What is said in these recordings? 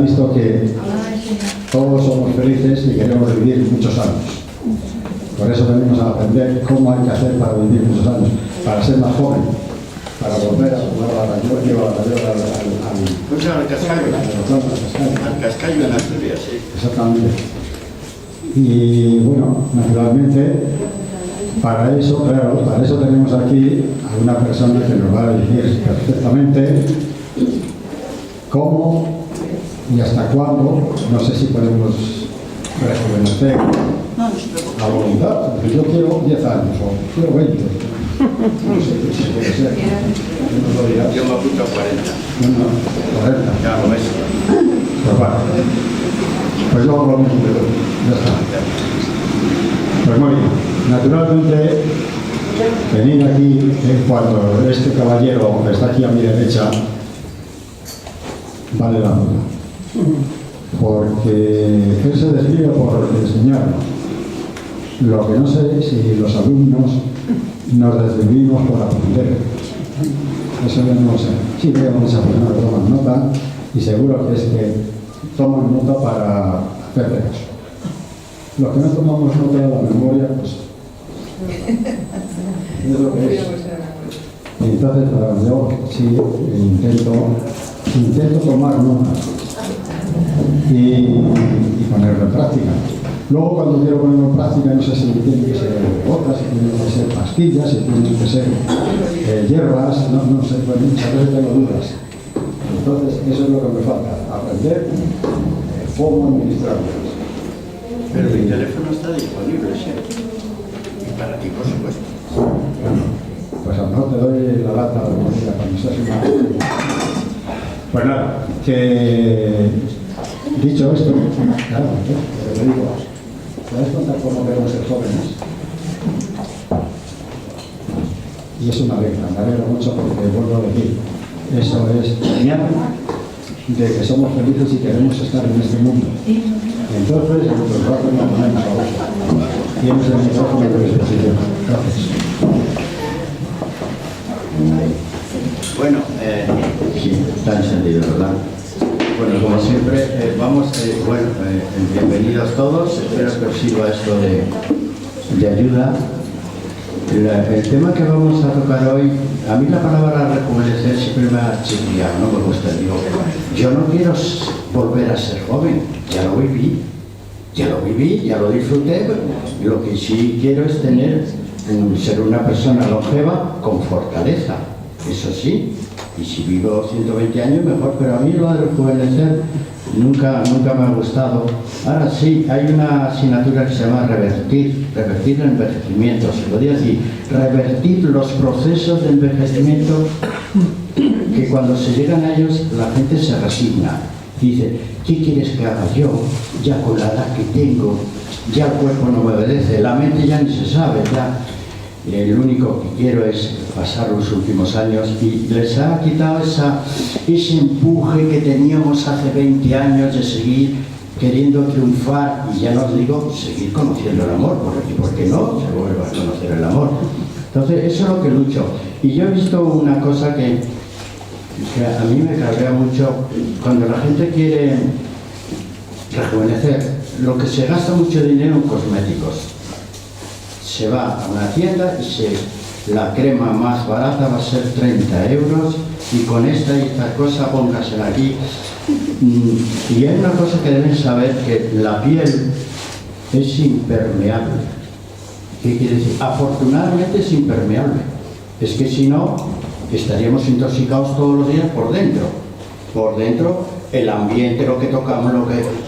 visto que todos somos felices y queremos vivir muchos años. Por eso venimos a aprender cómo hay que hacer para vivir muchos años, para ser más joven, para volver a jugar a la rayuela, al cascayo en Asturias, sí. Exactamente. Y bueno, naturalmente, para eso, claro, para eso tenemos aquí a una persona que nos va a decir perfectamente cómo y hasta cuándo, no sé si podemos rejuvenecer a voluntad, porque yo quiero 10 años o quiero 20. No sé si puede ser. No lo dirás. Yo me apunto a 40. No, 40. Ya lo ves. Pues vale. Pues yo hago lo mismo que tú. Ya está. Pues muy bien. Naturalmente, venir aquí cuando este caballero que está aquí a mi derecha vale la pena. Porque él se desvive por enseñarnos. Lo que no sé es si los alumnos nos desvivimos por aprender. Eso yo no lo sé. Sí veo muchas personas que toman nota y seguro que es que toman nota para hacer caso. Los que no tomamos nota de la memoria, pues es lo que es. Y entonces yo sí intento tomar nota y ponerlo en práctica. Luego, cuando quiero ponerlo en práctica, no sé si tienen que ser gotas, si tienen que ser pastillas, si tienen que ser hierbas, no sé, pues muchas veces tengo dudas. Entonces, eso es lo que me falta, aprender cómo administrarlas. Pero mi teléfono está disponible, sí. Y para ti, por supuesto. Pues a lo mejor te doy la lata de comida cuando seas una... Pues nada, que dicho esto, claro, pero te digo, ¿te das cuenta cómo queremos ser jóvenes? Y es una regla, me alegro mucho porque vuelvo a decir, eso es señal de que somos felices y queremos estar en este mundo. Entonces, nuestros brazos no ponemos a uso. Tienes el micrófono de disposición. Gracias. Bueno, sí, está encendido, ¿verdad? Bueno, como siempre, bienvenidos todos. Espero que os sirva esto de ayuda. El tema que vamos a tocar hoy, a mí la palabra rejuvenecer siempre me ha chirriado, no me gusta. Digo, yo no quiero volver a ser joven, ya lo viví, ya lo disfruté. Lo que sí quiero es ser una persona longeva con fortaleza, eso sí. Y si vivo 120 años, mejor, pero a mí lo de rejuvenecer nunca me ha gustado. Ahora sí, hay una asignatura que se llama revertir el envejecimiento. Se podría decir, revertir los procesos de envejecimiento que cuando se llegan a ellos la gente se resigna. Dice, ¿qué quieres que haga yo? Ya con la edad que tengo, ya el cuerpo no me obedece, la mente ya ni se sabe, ya. El único que quiero es pasar los últimos años y les ha quitado ese empuje que teníamos hace 20 años de seguir queriendo triunfar y ya no os digo seguir conociendo el amor, porque ¿por qué no? Se vuelve a conocer el amor. Entonces eso es lo que lucho. Y yo he visto una cosa que a mí me cabrea mucho cuando la gente quiere rejuvenecer, lo que se gasta mucho dinero en cosméticos. Se va a una tienda y la crema más barata va a ser 30 euros y con esta y esta cosa póngasela aquí. Y hay una cosa que deben saber, que la piel es impermeable. ¿Qué quiere decir? Afortunadamente es impermeable. Es que si no, estaríamos intoxicados todos los días por dentro. Por dentro, el ambiente, lo que tocamos,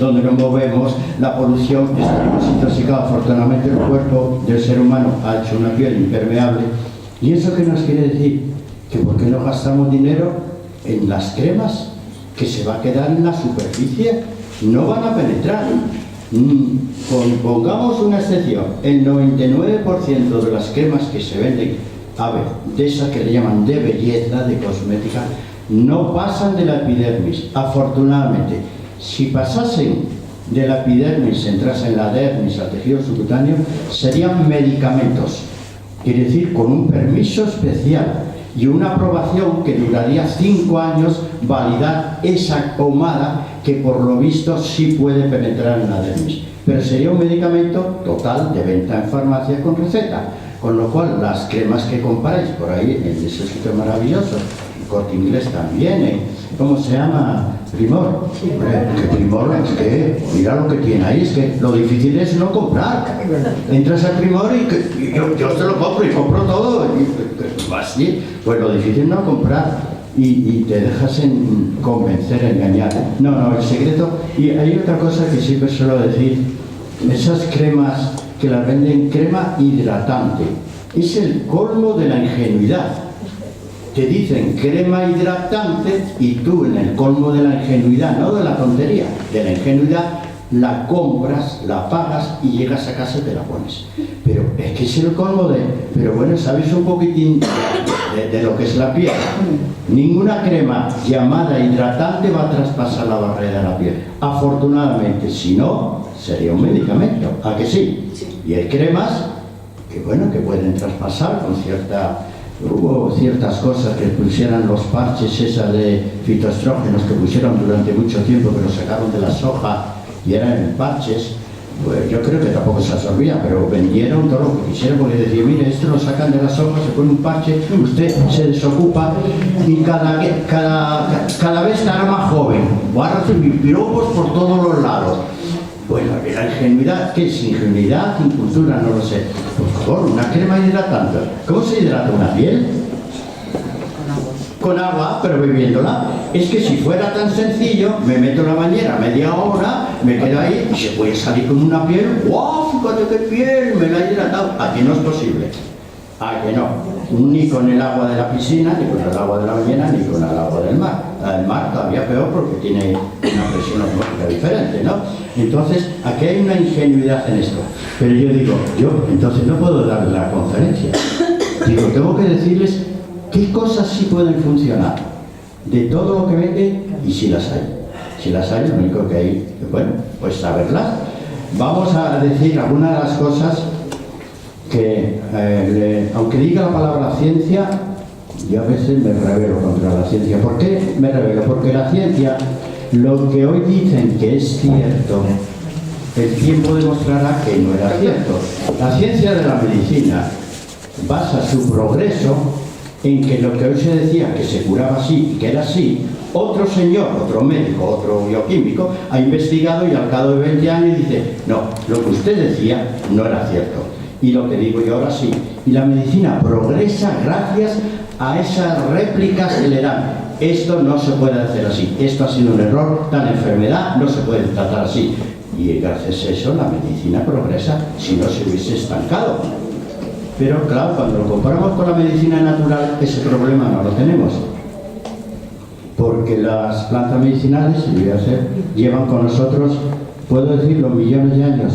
donde nos movemos, la polución, estaríamos intoxicados. Afortunadamente el cuerpo del ser humano ha hecho una piel impermeable. ¿Y eso qué nos quiere decir? Que ¿por qué no gastamos dinero en las cremas que se va a quedar en la superficie? No van a penetrar. Pongamos una excepción. El 99% de las cremas que se venden, de esas que le llaman de belleza, de cosmética, no pasan de la epidermis, afortunadamente. Si pasasen de la epidermis, entrasen en la dermis, al tejido subcutáneo, serían medicamentos. Quiere decir, con un permiso especial y una aprobación que duraría 5 años validar esa pomada que por lo visto sí puede penetrar en la dermis. Pero sería un medicamento total de venta en farmacia con receta. Con lo cual, las cremas que compráis por ahí, en ese sitio maravilloso, Corte Inglés también, ¿cómo se llama? Primor. Que Primor es que, mira lo que tiene ahí, es que lo difícil es no comprar. Entras al Primor y yo te lo compro y compro todo. Así, pues lo difícil es no comprar y te dejas convencer, engañar. No, el secreto. Y hay otra cosa que siempre suelo decir, esas cremas que las venden, crema hidratante, es el colmo de la ingenuidad. Te dicen crema hidratante y tú, en el colmo de la ingenuidad, no de la tontería, de la ingenuidad, la compras, la pagas y llegas a casa y te la pones. Pero es que es el colmo de... Pero bueno, ¿sabéis un poquitín de lo que es la piel? Ninguna crema llamada hidratante va a traspasar la barrera de la piel. Afortunadamente, si no, sería un medicamento. ¿A que sí? Y hay cremas que, bueno, que pueden traspasar con cierta... Hubo ciertas cosas que pusieran los parches esas de fitoestrógenos que pusieron durante mucho tiempo, que los sacaron de la soja y eran parches. Pues yo creo que tampoco se absorbía, pero vendieron todo lo que quisieron, porque decían, mire, esto lo sacan de la soja, se pone un parche, usted se desocupa y cada vez estará más joven. Va a recibir piropos por todos los lados. Bueno, la ingenuidad, ¿qué es ingenuidad? Incultura, no lo sé. Por favor, una crema hidratante. ¿Cómo se hidrata una piel? Con agua, pero bebiéndola. Es que si fuera tan sencillo, me meto en la bañera media hora, me quedo ahí y se puede salir con una piel. ¡Wow! Fíjate qué piel, me la he hidratado. Aquí no es posible. ¿A que no? Ni con el agua de la piscina, ni con el agua de la bañera, ni con el agua del mar. El mar todavía peor porque tiene una presión atmosférica diferente, ¿no? Entonces, aquí hay una ingenuidad en esto. Pero yo digo, entonces no puedo dar la conferencia. Digo, tengo que decirles qué cosas sí pueden funcionar de todo lo que venden y si las hay. Si las hay, lo único que hay, bueno, pues saberlas. Vamos a decir algunas de las cosas que, aunque diga la palabra ciencia, yo a veces me rebelo contra la ciencia. ¿Por qué me rebelo? Porque la ciencia, lo que hoy dicen que es cierto, el tiempo demostrará que no era cierto. La ciencia de la medicina basa su progreso en que lo que hoy se decía que se curaba así y que era así, otro señor, otro médico, otro bioquímico, ha investigado y al cabo de 20 años dice, no, lo que usted decía no era cierto. Y lo que digo yo ahora sí. Y la medicina progresa gracias a esas réplicas que le dan. Esto no se puede hacer así. Esto ha sido un error, tal enfermedad no se puede tratar así. Y gracias a eso la medicina progresa, si no se hubiese estancado. Pero claro, cuando lo comparamos con la medicina natural, ese problema no lo tenemos. Porque las plantas medicinales, si voy a hacer, llevan con nosotros, puedo decirlo, millones de años.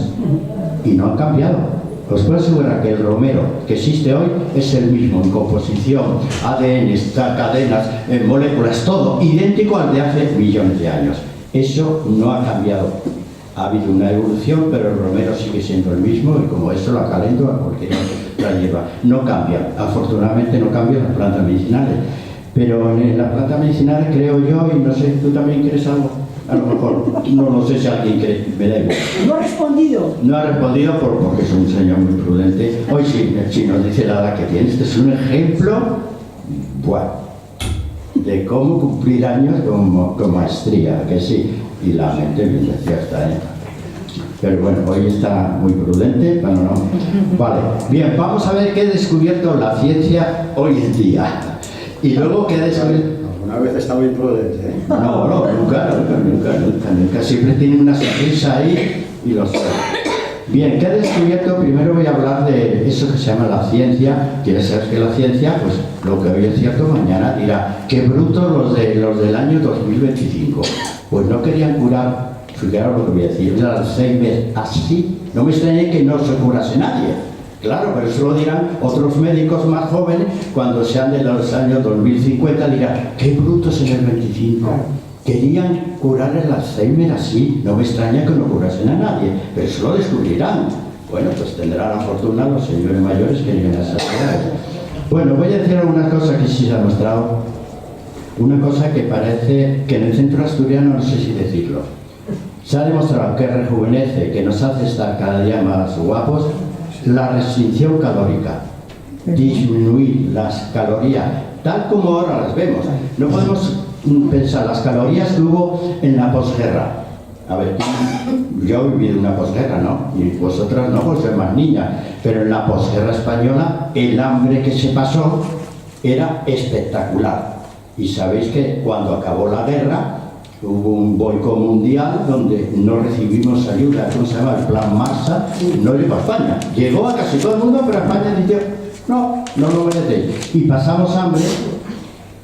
Y no han cambiado. Os puedo asegurar que el romero que existe hoy es el mismo en composición, ADN, cadenas, moléculas, todo idéntico al de hace millones de años. Eso no ha cambiado. Ha habido una evolución, pero el romero sigue siendo el mismo y como eso lo acalento a cualquiera la lleva. No cambia, afortunadamente no cambian las plantas medicinales. Pero en las plantas medicinales creo yo, y no sé, ¿tú también crees algo? A lo mejor, no sé si alguien cree, me da igual. No ha respondido. No ha respondido porque es un señor muy prudente. Hoy sí, si nos dice la edad que tiene. Este es un ejemplo, bueno, de cómo cumplir años con maestría, que sí. Y la mente bien despierta, ¿eh? Pero bueno, hoy está muy prudente, bueno, no. Vale, bien, vamos a ver qué ha descubierto la ciencia hoy en día. Y luego qué ha descubierto... Una vez está muy prudente, ¿eh? No, nunca. Siempre tiene una sonrisa ahí y lo sabe. Bien, ¿qué ha descubierto? Primero voy a hablar de eso que se llama la ciencia. Quieres saber que la ciencia, pues lo que hoy es cierto, mañana dirá, qué brutos los del año 2025. Pues no querían curar, fijaros lo que voy a decir, el Alzheimer así. No me extrañe que no se curase nadie. Claro, pero eso lo dirán otros médicos más jóvenes cuando sean de los años 2050, dirán, qué brutos en el 25. Querían curar el Alzheimer así, no me extraña que no curasen a nadie, pero eso lo descubrirán. Bueno, pues tendrán la fortuna los señores mayores que lleguen a esas edades. Bueno, voy a decir algunas cosas que sí se han mostrado. una cosa que parece que en el centro asturiano, no sé si decirlo, se ha demostrado que rejuvenece, que nos hace estar cada día más guapos, la restricción calórica, disminuir las calorías, tal como ahora las vemos. No podemos pensar las calorías que hubo en la posguerra. A ver, yo he vivido una posguerra, ¿no? Y vosotras no, pues sois más niñas. Pero en la posguerra española, el hambre que se pasó era espectacular. Y sabéis que cuando acabó la guerra, hubo un boicot mundial donde no recibimos ayuda, ¿cómo se llama? El Plan Marshall, no llegó a España. Llegó a casi todo el mundo, pero España dijo, no lo merecéis. Y pasamos hambre,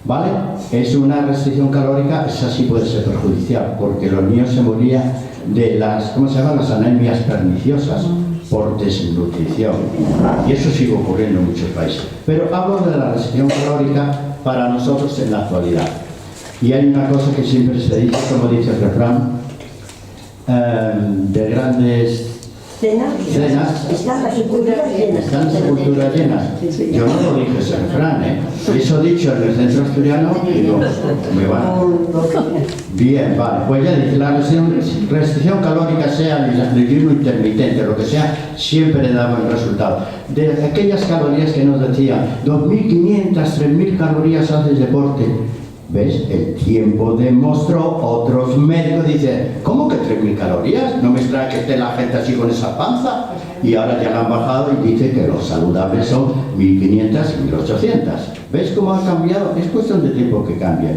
¿vale? Es una restricción calórica, esa sí puede ser perjudicial, porque los niños se morían de las, ¿cómo se llama? Las anemias perniciosas por desnutrición. Y eso sigue ocurriendo en muchos países. Pero hablo de la restricción calórica para nosotros en la actualidad. Y hay una cosa que siempre se dice, como dice el refrán, de grandes cenas están las sepulturas llenas. Yo no lo dije ese refrán, ¿eh? Eso dicho en el centro asturiano, digo, me van. Bien, vale, pues ya dice, la restricción calórica, sea el ayuno intermitente, lo que sea, siempre da buen resultado. De aquellas calorías que nos decían, 2.500, 3.000 calorías haces deporte. ¿Ves? El tiempo demostró, otros médicos dicen, ¿cómo que 3.000 calorías? No me extraña que esté la gente así con esa panza. Y ahora ya la han bajado y dice que los saludables son 1.500 y 1.800. ¿Ves cómo ha cambiado? Es cuestión de tiempo que cambie.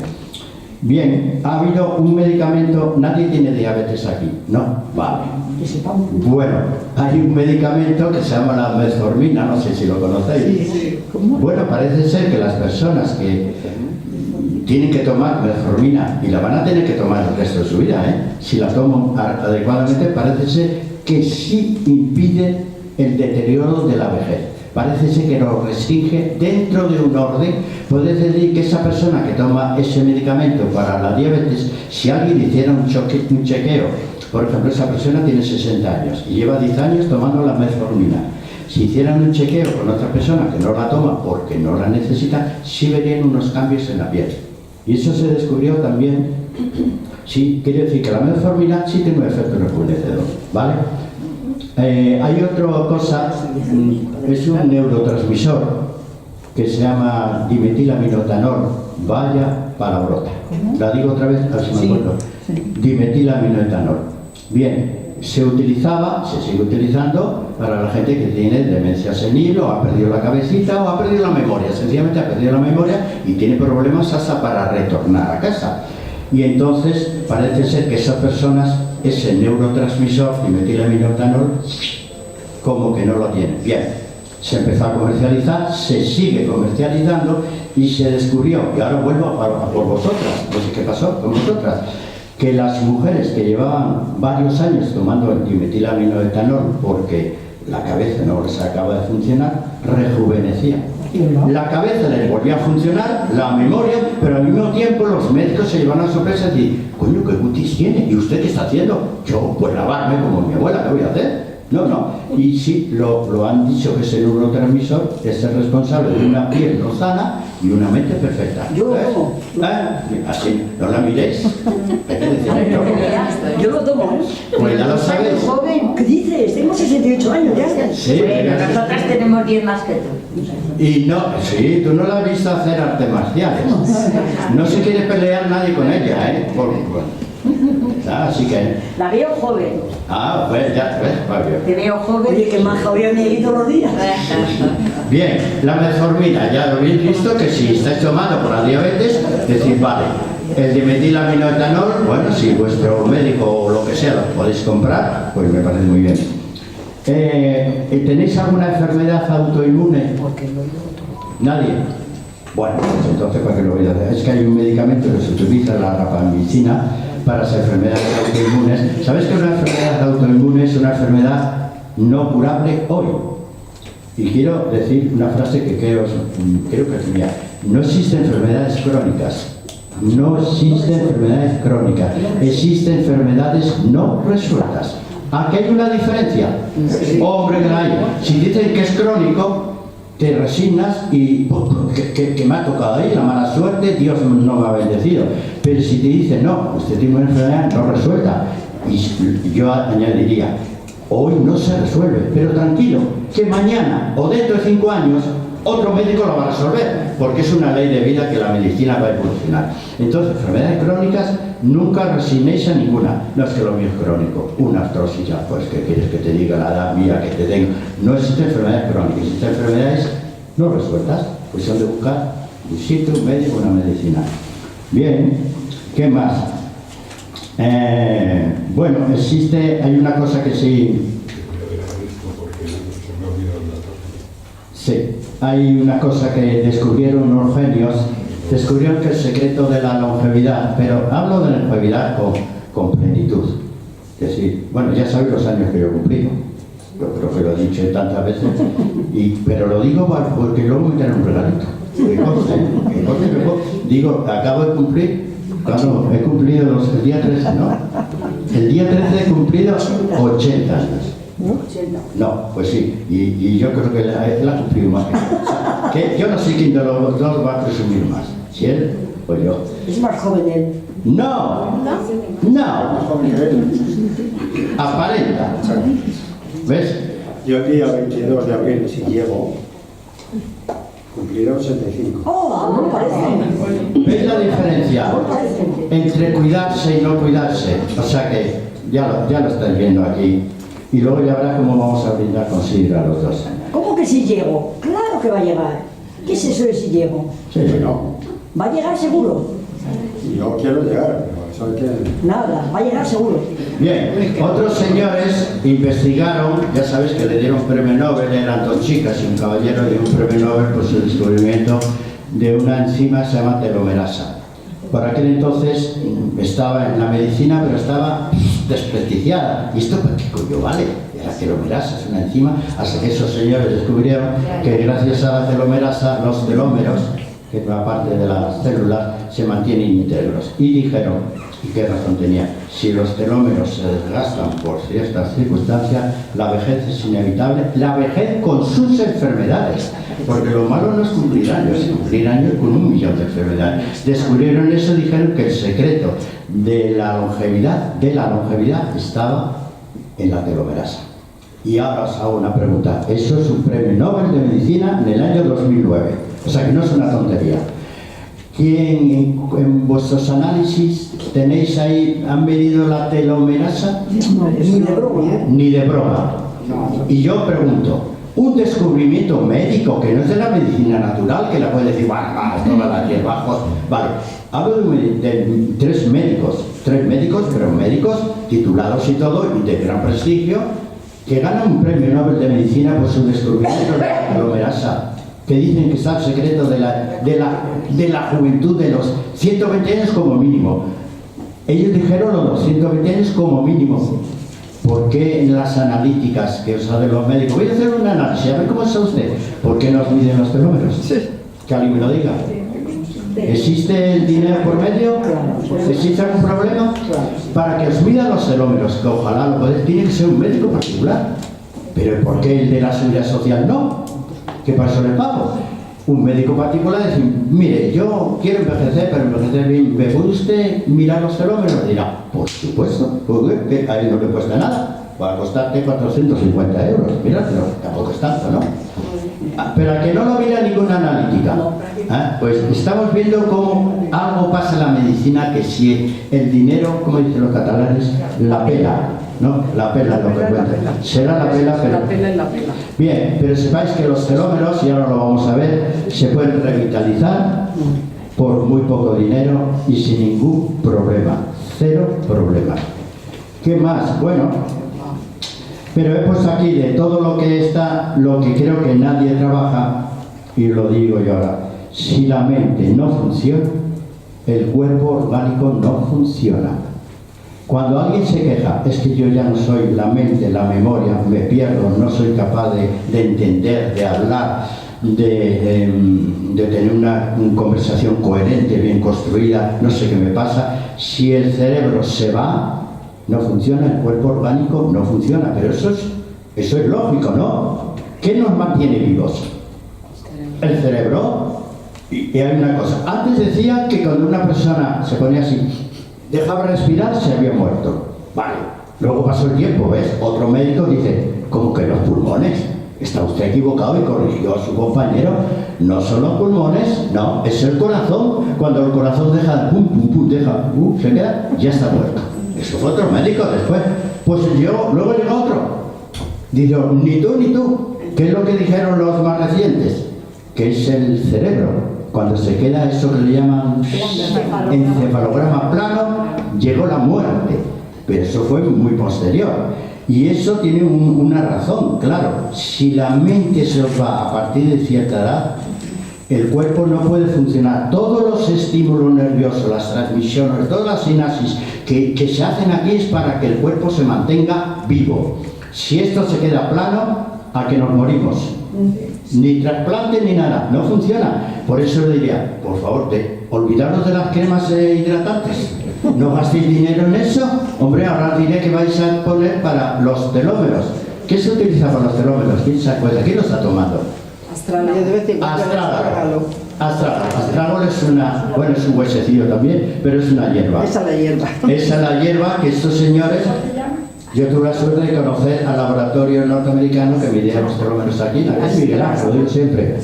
Bien, ha habido un medicamento, nadie tiene diabetes aquí, ¿no? Vale. Bueno, hay un medicamento que se llama la metformina, no sé si lo conocéis. Bueno, parece ser que las personas que tienen que tomar metformina y la van a tener que tomar el resto de su vida, si la toman adecuadamente, parece ser que sí impide el deterioro de la vejez. Parece ser que lo restringe dentro de un orden. Puedes decir que esa persona que toma ese medicamento para la diabetes, si alguien hiciera un chequeo, por ejemplo, esa persona tiene 60 años y lleva 10 años tomando la metformina. Si hicieran un chequeo con otra persona que no la toma porque no la necesita, sí verían unos cambios en la piel. Y eso se descubrió también, sí, quiere decir que la metformina sí tiene un efecto rejuvenecedor, ¿vale? Hay otra cosa, es un neurotransmisor que se llama dimetilaminoetanol, vaya palabrota. La digo otra vez, a ver si me acuerdo. Dimetilaminoetanol. Bien, se utilizaba, se sigue utilizando para la gente que tiene demencia senil o ha perdido la cabecita o ha perdido la memoria, sencillamente ha perdido la memoria y tiene problemas hasta para retornar a casa. Y entonces parece ser que esas personas, ese neurotransmisor dimetilaminoetanol, como que no lo tienen. Bien, se empezó a comercializar, se sigue comercializando y se descubrió, y ahora vuelvo a por vosotras, no sé qué pasó con vosotras, que las mujeres que llevaban varios años tomando el dimetilaminoetanol porque la cabeza no les acaba de funcionar, rejuvenecían. La cabeza les volvía a funcionar, la memoria, pero al mismo tiempo los médicos se llevan a sorpresa y dicen, coño, ¿qué cutis tiene? ¿Y usted qué está haciendo? Yo, pues lavarme como mi abuela, ¿qué voy a hacer? No. Y sí, lo han dicho que ese neurotransmisor es el responsable de una piel no sana y una mente perfecta. Yo lo tomo. Así, no la miréis. Yo lo tomo. Pues ya lo sabes. Joven, ¿qué dices? Tengo 68 años ya. Sí, Bueno, nosotras tenemos 10 más que tú. y no, sí, tú no la has visto hacer artes marciales. No se quiere pelear nadie con ella, ¿eh? Así que... La veo joven. Pues ya ves, Fabio. Te veo joven. Oye, que más joven me he todos los días. Bien, la metformina, ya lo habéis visto, que si estáis tomando por la diabetes, decís, vale, el dimetilaminoetanol, bueno, si vuestro médico o lo que sea lo podéis comprar, pues me parece muy bien. ¿Tenéis alguna enfermedad autoinmune? ¿Nadie? Bueno, pues entonces, ¿para qué lo voy a hacer? Es que hay un medicamento que se utiliza, la rapamicina, para las enfermedades autoinmunes. ¿Sabes que una enfermedad autoinmune es una enfermedad no curable hoy? Y quiero decir una frase que creo que es mía. No existen enfermedades crónicas. No existen enfermedades crónicas. Existen enfermedades no resueltas. ¿Aquí hay una diferencia? Hombre, que la hay. Si dicen que es crónico, te resignas y que me ha tocado ahí la mala suerte, Dios no me ha bendecido. Pero si te dice, no, usted tiene una enfermedad no resuelta, y yo añadiría, hoy no se resuelve, pero tranquilo, que mañana o dentro de 5 años otro médico lo va a resolver, porque es una ley de vida que la medicina va a evolucionar. Entonces, enfermedades crónicas, nunca resignéis a ninguna. No es que lo mío es crónico, una artrosis ya, pues ¿qué quieres que te diga? La edad mía que te tengo. No existen enfermedades crónicas, existen enfermedades no resueltas, pues son de buscar un sitio, un médico, una medicina. Bien, ¿qué más? Bueno, hay una cosa que sí... Sí, hay una cosa que descubrieron unos genios, descubrieron que el secreto de la longevidad, pero hablo de la longevidad con plenitud. Es decir, bueno, ya sabéis los años que yo he cumplido, yo creo que lo he dicho tantas veces, pero lo digo porque luego me tienen un regalito. Digo, acabo de cumplir, claro, he cumplido el día 13, ¿no? El día 13 he cumplido 80 años. No, pues sí, y yo creo que él ha cumplido más que yo no sé quién de los dos va a presumir más, si él o yo. Es más joven él. No, aparenta. ¿Ves? Yo el día 22 de abril, si llego, cumpliré 85. Oh, no me parece. ¿Ves la diferencia entre cuidarse y no cuidarse? O sea que ya lo estáis viendo aquí. Y luego ya verás cómo vamos a brindar con sidra los dos. ¿Cómo que si llego? Claro que va a llegar. ¿Qué es eso de si llego? Sí, No, Va a llegar seguro. yo quiero llegar, pero eso hay que... Nada, va a llegar seguro. bien, otros señores investigaron, ya sabéis que le dieron premio Nobel, eran 2 chicas y un caballero, le dio un premio Nobel por su descubrimiento de una enzima que se llama telomerasa. Por aquel entonces estaba en la medicina, pero estaba desprestigiada. ¿Y esto para qué coño vale? La telomerasa es una enzima, hasta que esos señores descubrieron que gracias a la telomerasa, los telómeros, que es una parte de las células, se mantienen íntegros. Y dijeron, ¿y qué razón tenía? Si los telómeros se desgastan por ciertas circunstancias, la vejez es inevitable, la vejez con sus enfermedades. Porque lo malo no es cumplir años, es cumplir años con 1.000.000 de enfermedades. Descubrieron eso, dijeron que el secreto de la longevidad estaba en la telomerasa. Y ahora os hago una pregunta. Eso es un premio Nobel de Medicina en el año 2009. O sea que no es una tontería. ¿Quién en vuestros análisis tenéis ahí, han medido la telomerasa? Ni de broma. Ni de broma. Y yo pregunto, un descubrimiento médico que no es de la medicina natural, que la puede decir, bueno, todas las 10 bajos, vale. Hablo de 3 médicos, pero médicos titulados y todo, y de gran prestigio, que ganan un premio Nobel de Medicina por su descubrimiento de la telomerasa, que dicen que está el secreto de la juventud de los 120 años como mínimo. Ellos dijeron los 220 años como mínimo. ¿Por qué en las analíticas que os hacen los médicos? Voy a hacer un análisis, a ver cómo está usted. ¿Por qué no os miden los telómeros? Que alguien me lo diga. ¿Existe el dinero por medio? ¿Existe algún problema? Para que os midan los telómeros, que ojalá lo podéis, tiene que ser un médico particular. Pero ¿por qué el de la Seguridad Social no? ¿Qué para eso le pago? Un médico particular dice, mire, yo quiero envejecer, pero envejecer bien, ¿me puede usted mirar los telómeros? Dirá, por supuesto, porque a él no le cuesta nada, va a costarte 450 euros, mira, pero tampoco es tanto, ¿no? Pero a que no lo mira ninguna analítica, pues estamos viendo cómo algo pasa en la medicina, que si el dinero, como dicen los catalanes, la pela, ¿no? La pela es lo que cuenta. Será la pela, pero... La pela es la pela. Bien, pero sepáis que los telómeros, y ahora lo vamos a ver, se pueden revitalizar por muy poco dinero y sin ningún problema. 0 problema. ¿Qué más? Bueno, pero he puesto aquí de todo lo que está, lo que creo que nadie trabaja, y lo digo yo ahora. Si la mente no funciona, el cuerpo orgánico no funciona. Cuando alguien se queja, es que yo ya no soy la mente, la memoria, me pierdo, no soy capaz de entender, de hablar, de tener una conversación coherente, bien construida, no sé qué me pasa. Si el cerebro se va, no funciona, el cuerpo orgánico no funciona. Pero eso es lógico, ¿no? ¿Qué nos mantiene vivos? el cerebro. Y hay una cosa, antes decía que cuando una persona se ponía así, dejaba respirar, se había muerto. Vale, luego pasó el tiempo, ¿ves? Otro médico dice, ¿cómo que los pulmones? Está usted equivocado y corrigió a su compañero. No son los pulmones, no, es el corazón. Cuando el corazón deja, pum, pum, pum, deja, se queda, ya está muerto. Eso fue otro médico después. Pues luego llegó otro. Dijo, ni tú. ¿Qué es lo que dijeron los más recientes? Que es el cerebro. Cuando se queda eso que le llaman encefalograma plano, llegó la muerte. Pero eso fue muy posterior. Y eso tiene una razón, claro. Si la mente se os va a partir de cierta edad, el cuerpo no puede funcionar. Todos los estímulos nerviosos, las transmisiones, todas las sinapsis que se hacen aquí es para que el cuerpo se mantenga vivo. Si esto se queda plano, a que nos morimos. Ni trasplante ni nada, no funciona. Por eso le diría, por favor, olvidaros de las cremas hidratantes. No gastéis dinero en eso. Hombre, ahora os diré que vais a poner para los telómeros. ¿Qué se utiliza para los telómeros? ¿Quién se acuerda? ¿Quién lo está tomando? Astrágalo es una, bueno, es un huesecillo también, pero es una hierba. Esa es la hierba. Esa es la hierba que estos señores... Yo tuve la suerte de conocer al laboratorio norteamericano que midía los telómeros aquí, la que es Miguel Ángel, lo digo siempre.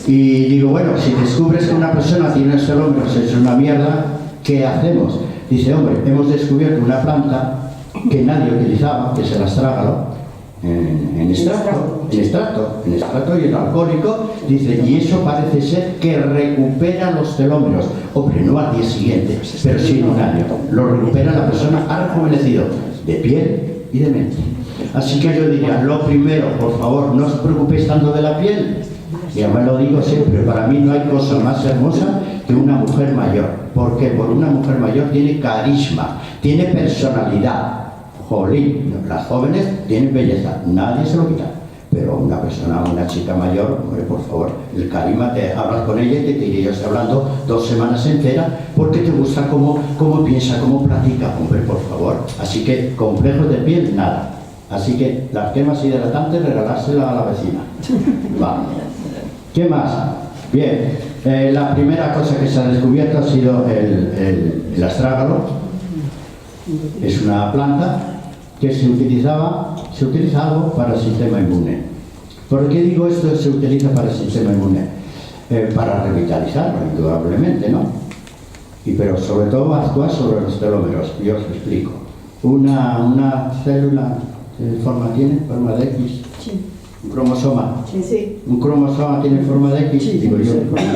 Y digo, bueno, si descubres que una persona tiene los telómeros, es una mierda, ¿qué hacemos? Dice, hombre, hemos descubierto una planta que nadie utilizaba, que es el astrágalo, en extracto y el alcohólico, dice, y eso parece ser que recupera los telómeros. Hombre, no al día siguiente, pero sí en un año. Lo recupera la persona, ha rejuvenecido de piel y de mente. Así que yo diría, lo primero, por favor, no os preocupéis tanto de la piel. Y además lo digo siempre, para mí no hay cosa más hermosa que una mujer mayor. ¿Por qué? Porque una mujer mayor tiene carisma, tiene personalidad. Jolín, las jóvenes tienen belleza, nadie se lo quita. Pero una persona, una chica mayor, hombre, por favor, el carisma, te hablas con ella y te irías hablando 2 semanas enteras porque te gusta cómo piensa, cómo platica, hombre, por favor. Así que complejos de piel, nada. Así que las cremas hidratantes, regalárselas a la vecina. Vale. ¿Qué más? Bien, la primera cosa que se ha descubierto ha sido el astrágalo. Es una planta que se utiliza algo para el sistema inmune. ¿Por qué digo esto? Se utiliza para el sistema inmune? Para revitalizarlo, indudablemente, ¿no? Pero sobre todo actúa sobre los telómeros. Yo os explico. Una célula, ¿qué forma tiene? ¿Forma de X? Sí. Un cromosoma. Sí. Un cromosoma tiene forma de X, Sí, digo yo.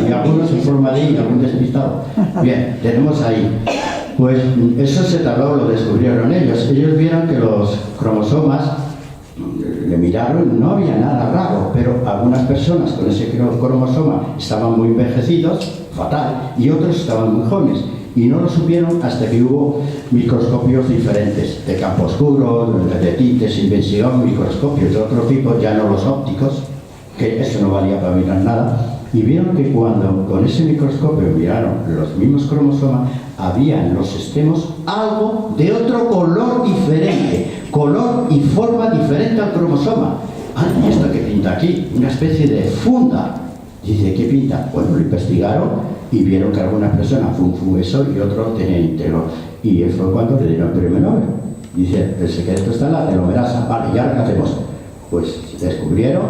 Y algunos en forma de Y, algún despistado. Bien, tenemos ahí. Pues eso se tardó, lo descubrieron ellos. Ellos vieron que los cromosomas, le miraron, no había nada raro, pero algunas personas con ese cromosoma estaban muy envejecidos, fatal, y otros estaban muy jóvenes. Y no lo supieron hasta que hubo microscopios diferentes, de campo oscuro, de tintes, invención, microscopios de otro tipo, ya no los ópticos, que eso no valía para mirar nada. Y vieron que cuando con ese microscopio miraron los mismos cromosomas, había en los extremos algo de otro color diferente, color y forma diferente al cromosoma. Ah, ¿y esto qué pinta aquí? Una especie de funda. Dice, ¿qué pinta? Bueno, lo investigaron y vieron que algunas personas fue eso y otros tenían íntegro. Y fue cuando le dieron el premio Nobel. Dice, el secreto está en la telomerasa. Vale, ¿y ahora qué hacemos? Pues descubrieron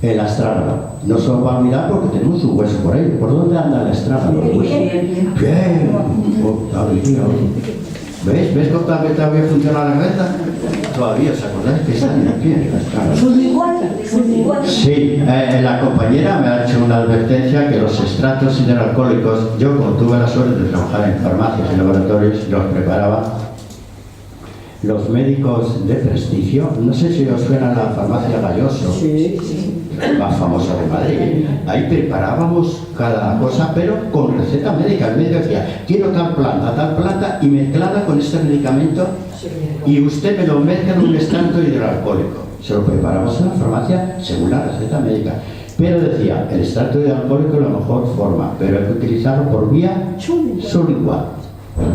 el astrágalo. No se lo va a olvidar porque tenemos un hueso por ahí. ¿Por dónde anda el astrágalo? Bien. ¿Ves cómo todavía funciona la cabeza? Todavía, ¿os acordáis que está en el pie? Sí, la compañera me ha hecho una advertencia que los extractos hidroalcohólicos, yo como tuve la suerte de trabajar en farmacias y laboratorios, los preparaba. Los médicos de prestigio, no sé si os suena la farmacia Galloso, más famosa de Madrid. Ahí preparábamos cada cosa, pero con receta médica. El médico decía, quiero tal planta y mezclada con este medicamento, y usted me lo mezcla en un extracto hidroalcohólico. Se lo preparamos en la farmacia según la receta médica. Pero decía, el extracto hidroalcohólico es la mejor forma, pero hay que utilizarlo por vía sublingual,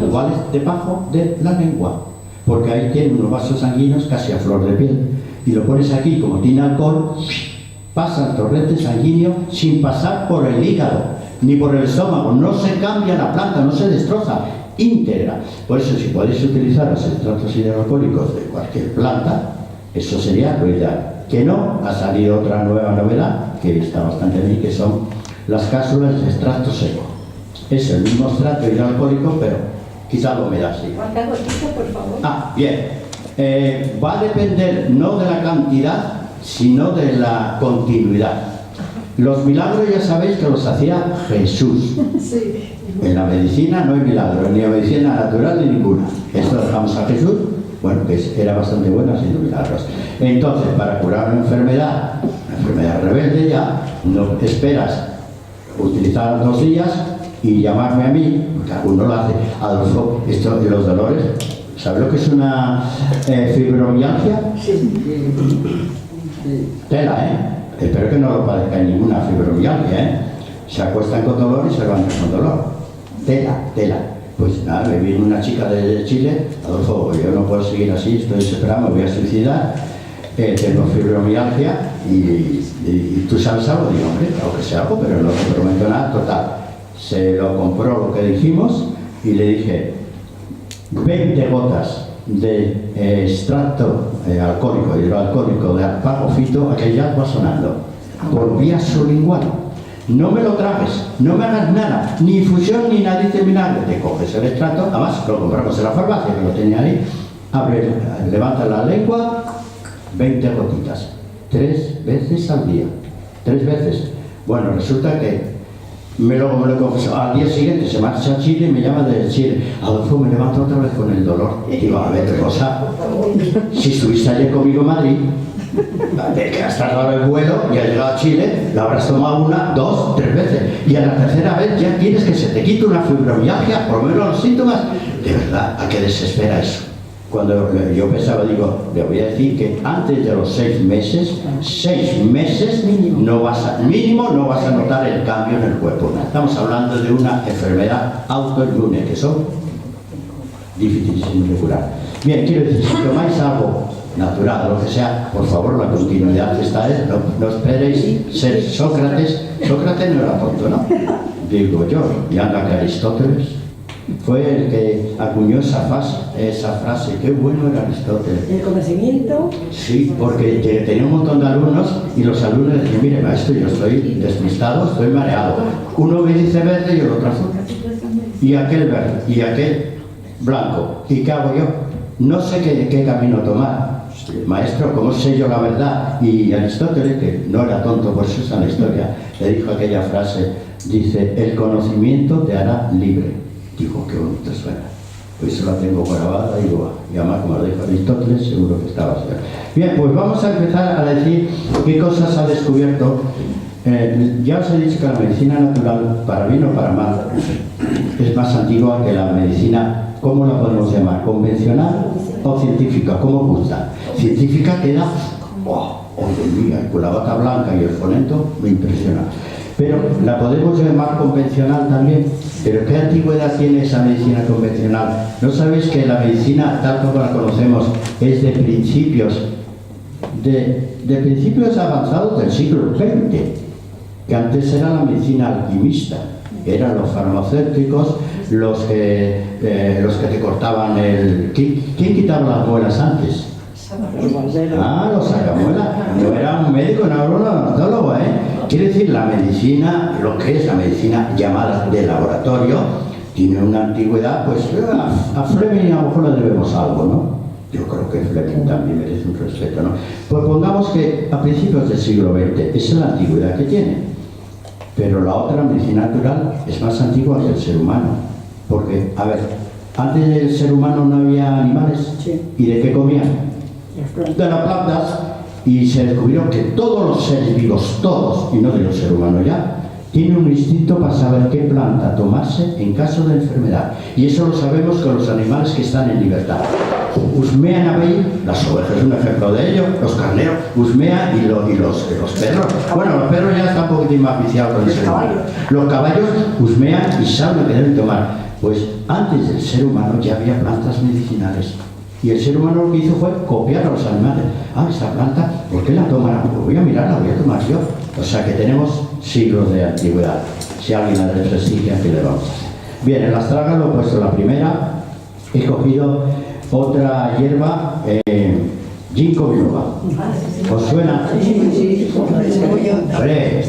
igual es debajo de la lengua, porque ahí tiene unos vasos sanguíneos casi a flor de piel, y lo pones aquí, como tiene alcohol, pasa el torrente sanguíneo sin pasar por el hígado, ni por el estómago. No se cambia la planta, no se destroza, íntegra. Por eso, si podéis utilizar los extractos hidroalcohólicos de cualquier planta, eso sería lo ideal. Que no, ha salido otra nueva novedad, que está bastante bien, que son las cápsulas de extracto seco. Es el mismo extracto hidroalcohólico, pero quizá la humedad sí. ¿Cuánta gotita, por favor? Ah, bien. Va a depender no de la cantidad, sino de la continuidad. Los milagros ya sabéis que los hacía Jesús. Sí. En la medicina no hay milagros, ni en la medicina natural ni ninguna. Esto lo dejamos a Jesús, bueno, que era bastante bueno haciendo milagros. Entonces, para curar una enfermedad rebelde, ya no esperas utilizar 2 días y llamarme a mí, porque alguno lo hace. Adolfo, esto de los dolores, ¿sabes lo que es una fibromialgia? Tela, ¿eh? Espero que no lo padezca ninguna fibromialgia, ¿eh? Se acuestan con dolor y se levantan con dolor. Tela. Pues nada, me viene una chica de Chile, Adolfo, yo no puedo seguir así, estoy desesperado, me voy a suicidar, tengo fibromialgia y tú sabes algo. Digo, hombre, claro que sé algo, pero no te prometo nada. Total, se lo compró lo que dijimos y le dije 20 gotas de extracto alcohólico, hidroalcohólico de alpagofito, aquel ya va sonando, por vía sublingual. No me lo trajes, no me hagas nada, ni infusión ni nariz de vinagre. Te coges el extracto, además lo compramos en la farmacia, que lo tenía ahí, levanta la lengua, 20 gotitas, 3 veces al día, 3 veces. Bueno, resulta que me lo confesó. Al día siguiente se marcha a Chile y me llama desde Chile. Adolfo, me levanto otra vez con el dolor. Y digo, a ver, qué cosa. Si estuviste ayer conmigo en Madrid, que has tardado el vuelo y has llegado a Chile, la habrás tomado 1, 2, 3 veces. Y a la tercera vez ya quieres que se te quite una fibromialgia, por lo menos los síntomas. De verdad, ¿a qué desespera eso? Cuando yo pensaba, digo, le voy a decir que antes de los 6 meses, mínimo no vas a notar el cambio en el cuerpo. Estamos hablando de una enfermedad autoinmune, que son difíciles de curar. Bien, quiero decir, si tomáis algo natural, lo que sea, por favor, la continuidad esta es, no esperéis ser Sócrates. Sócrates no era tonto, ¿no? Digo yo, y anda que Aristóteles fue el que acuñó esa frase, qué bueno era Aristóteles. El conocimiento. Sí, porque tenía un montón de alumnos y los alumnos decían, mire maestro, yo estoy despistado, estoy mareado. Uno me dice verde y el otro azul. Y aquel verde, y aquel blanco. ¿Y qué hago yo? No sé qué camino tomar. Maestro, ¿cómo sé yo la verdad? Y Aristóteles, que no era tonto, por eso está en la historia, le dijo aquella frase, dice, el conocimiento te hará libre. Digo, qué bonito suena. Pues eso la tengo grabada y además, como lo dijo Aristóteles, seguro que estaba así. Bien, pues vamos a empezar a decir qué cosas ha descubierto. Ya os he dicho que la medicina natural, para bien o para mal, es más antigua que la medicina, ¿cómo la podemos llamar? ¿Convencional o científica? ¿Cómo gusta? Científica queda, hoy en día, con la bata blanca y el fonento, me impresiona. Pero la podemos llamar convencional también. ¿Pero qué antigüedad tiene esa medicina convencional? ¿No sabéis que la medicina, tal como la conocemos, es de principios avanzados del siglo XX? Que antes era la medicina alquimista, eran los farmacéuticos los que te cortaban el... ¿Quién quitaba las muelas antes? Los sacamuelas. No era un médico, no era un odontólogo, Quiere decir, la medicina, lo que es la medicina llamada de laboratorio, tiene una antigüedad, pues a Fleming a lo mejor le debemos algo, ¿no? Yo creo que Fleming también merece un respeto, ¿no? Pues pongamos que a principios del siglo XX, esa es la antigüedad que tiene. Pero la otra medicina natural es más antigua que el ser humano. Porque, a ver, antes del ser humano no había animales. Sí. ¿Y de qué comían? De las plantas. Y se descubrió que todos los seres vivos, todos, y no digo el ser humano ya, tienen un instinto para saber qué planta tomarse en caso de enfermedad. Y eso lo sabemos con los animales que están en libertad. Husmean a ver, las ovejas es un ejemplo de ello, los carneros husmean y los perros. Bueno, los perros ya están un poquitín más viciados con el ser humano. Los caballos husmean y saben lo que deben tomar. Pues antes del ser humano ya había plantas medicinales. Y el ser humano lo que hizo fue copiar a los animales. Ah, esta planta, ¿por qué la tomarán? Pues voy a mirarla, voy a tomar yo. O sea que tenemos siglos de antigüedad. Si alguien la desprestigia, ¿qué le vamos a hacer? Bien, en la estraga lo he puesto la primera. He cogido otra hierba, ginkgo biloba. ¿Os suena? A ver,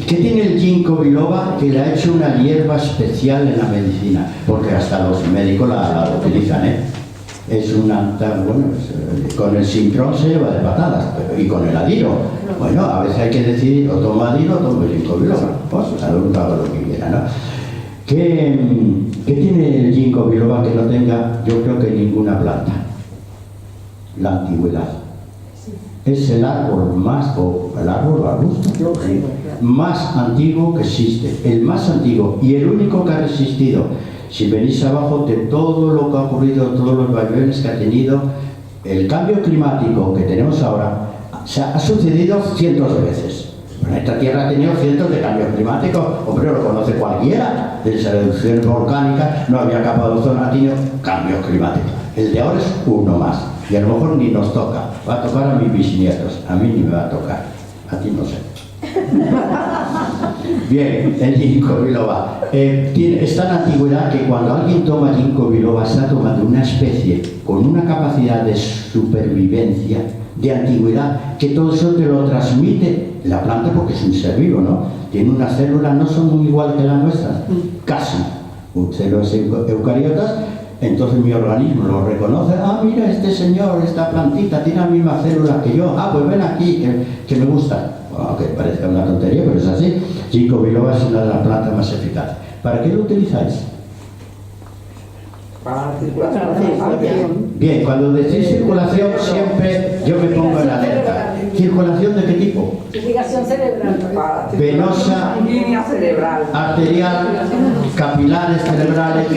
¿qué tiene el ginkgo biloba que le ha hecho una hierba especial en la medicina? Porque hasta los médicos la utilizan, ¿eh? Es una, bueno, con el sincrón se lleva de patadas, y con el adiro. Bueno, a veces hay que decidir, o tomo adiro o tomo ginkgo biloba. Pues cada uno haga lo que quiera, ¿no? ¿Qué tiene el ginkgo biloba que no tenga, yo creo que ninguna planta? La antigüedad. Es el árbol más, o el árbol arbusto, más antiguo que existe, el más antiguo y el único que ha resistido. Si venís abajo de todo lo que ha ocurrido, todos los vaivenes que ha tenido, el cambio climático que tenemos ahora, ha sucedido cientos de veces. Bueno, esta tierra ha tenido cientos de cambios climáticos, hombre, lo conoce cualquiera, desde las erupciones volcánicas, no había capa de ozono, ha tenido cambios climáticos. El de ahora es uno más, y a lo mejor ni nos toca, va a tocar a mis bisnietos, a mí ni me va a tocar, a ti no sé. Bien, el ginkgo biloba es tan antigüedad que cuando alguien toma ginkgo biloba está tomando una especie con una capacidad de supervivencia, de antigüedad, que todo eso te lo transmite la planta porque es un ser vivo, ¿no? Tiene unas células, no son muy igual que las nuestras, casi, células eucariotas. Entonces mi organismo lo reconoce. Ah, mira, este señor, esta plantita tiene las mismas células que yo. Ah, pues ven aquí, que me gusta. Aunque parezca una tontería, pero es así. Ginkgo biloba es una de las plantas más eficaces. ¿Para qué lo utilizáis? Para la circulación. Bien, cuando decís circulación, siempre yo me pongo en alerta. ¿Circulación de qué tipo? Irrigación cerebral. Venosa, Línea cerebral. arterial, capilares cerebrales.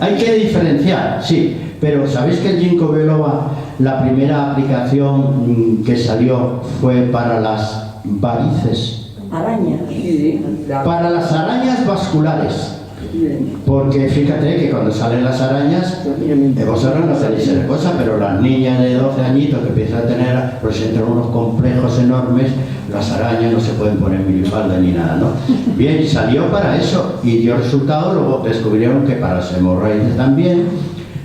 Hay que diferenciar, sí, pero ¿sabéis que el ginkgo biloba, la primera aplicación que salió fue para las varices? Arañas. Sí, Para las arañas vasculares. Porque fíjate que cuando salen las arañas, vosotros no tenéis esa cosa, pero las niñas de 12 añitos que empiezan a tener, pues entran unos complejos enormes, las arañas no se pueden poner minifalda ni nada, ¿no? Bien, salió para eso y dio resultado. Luego descubrieron que para las hemorroides también,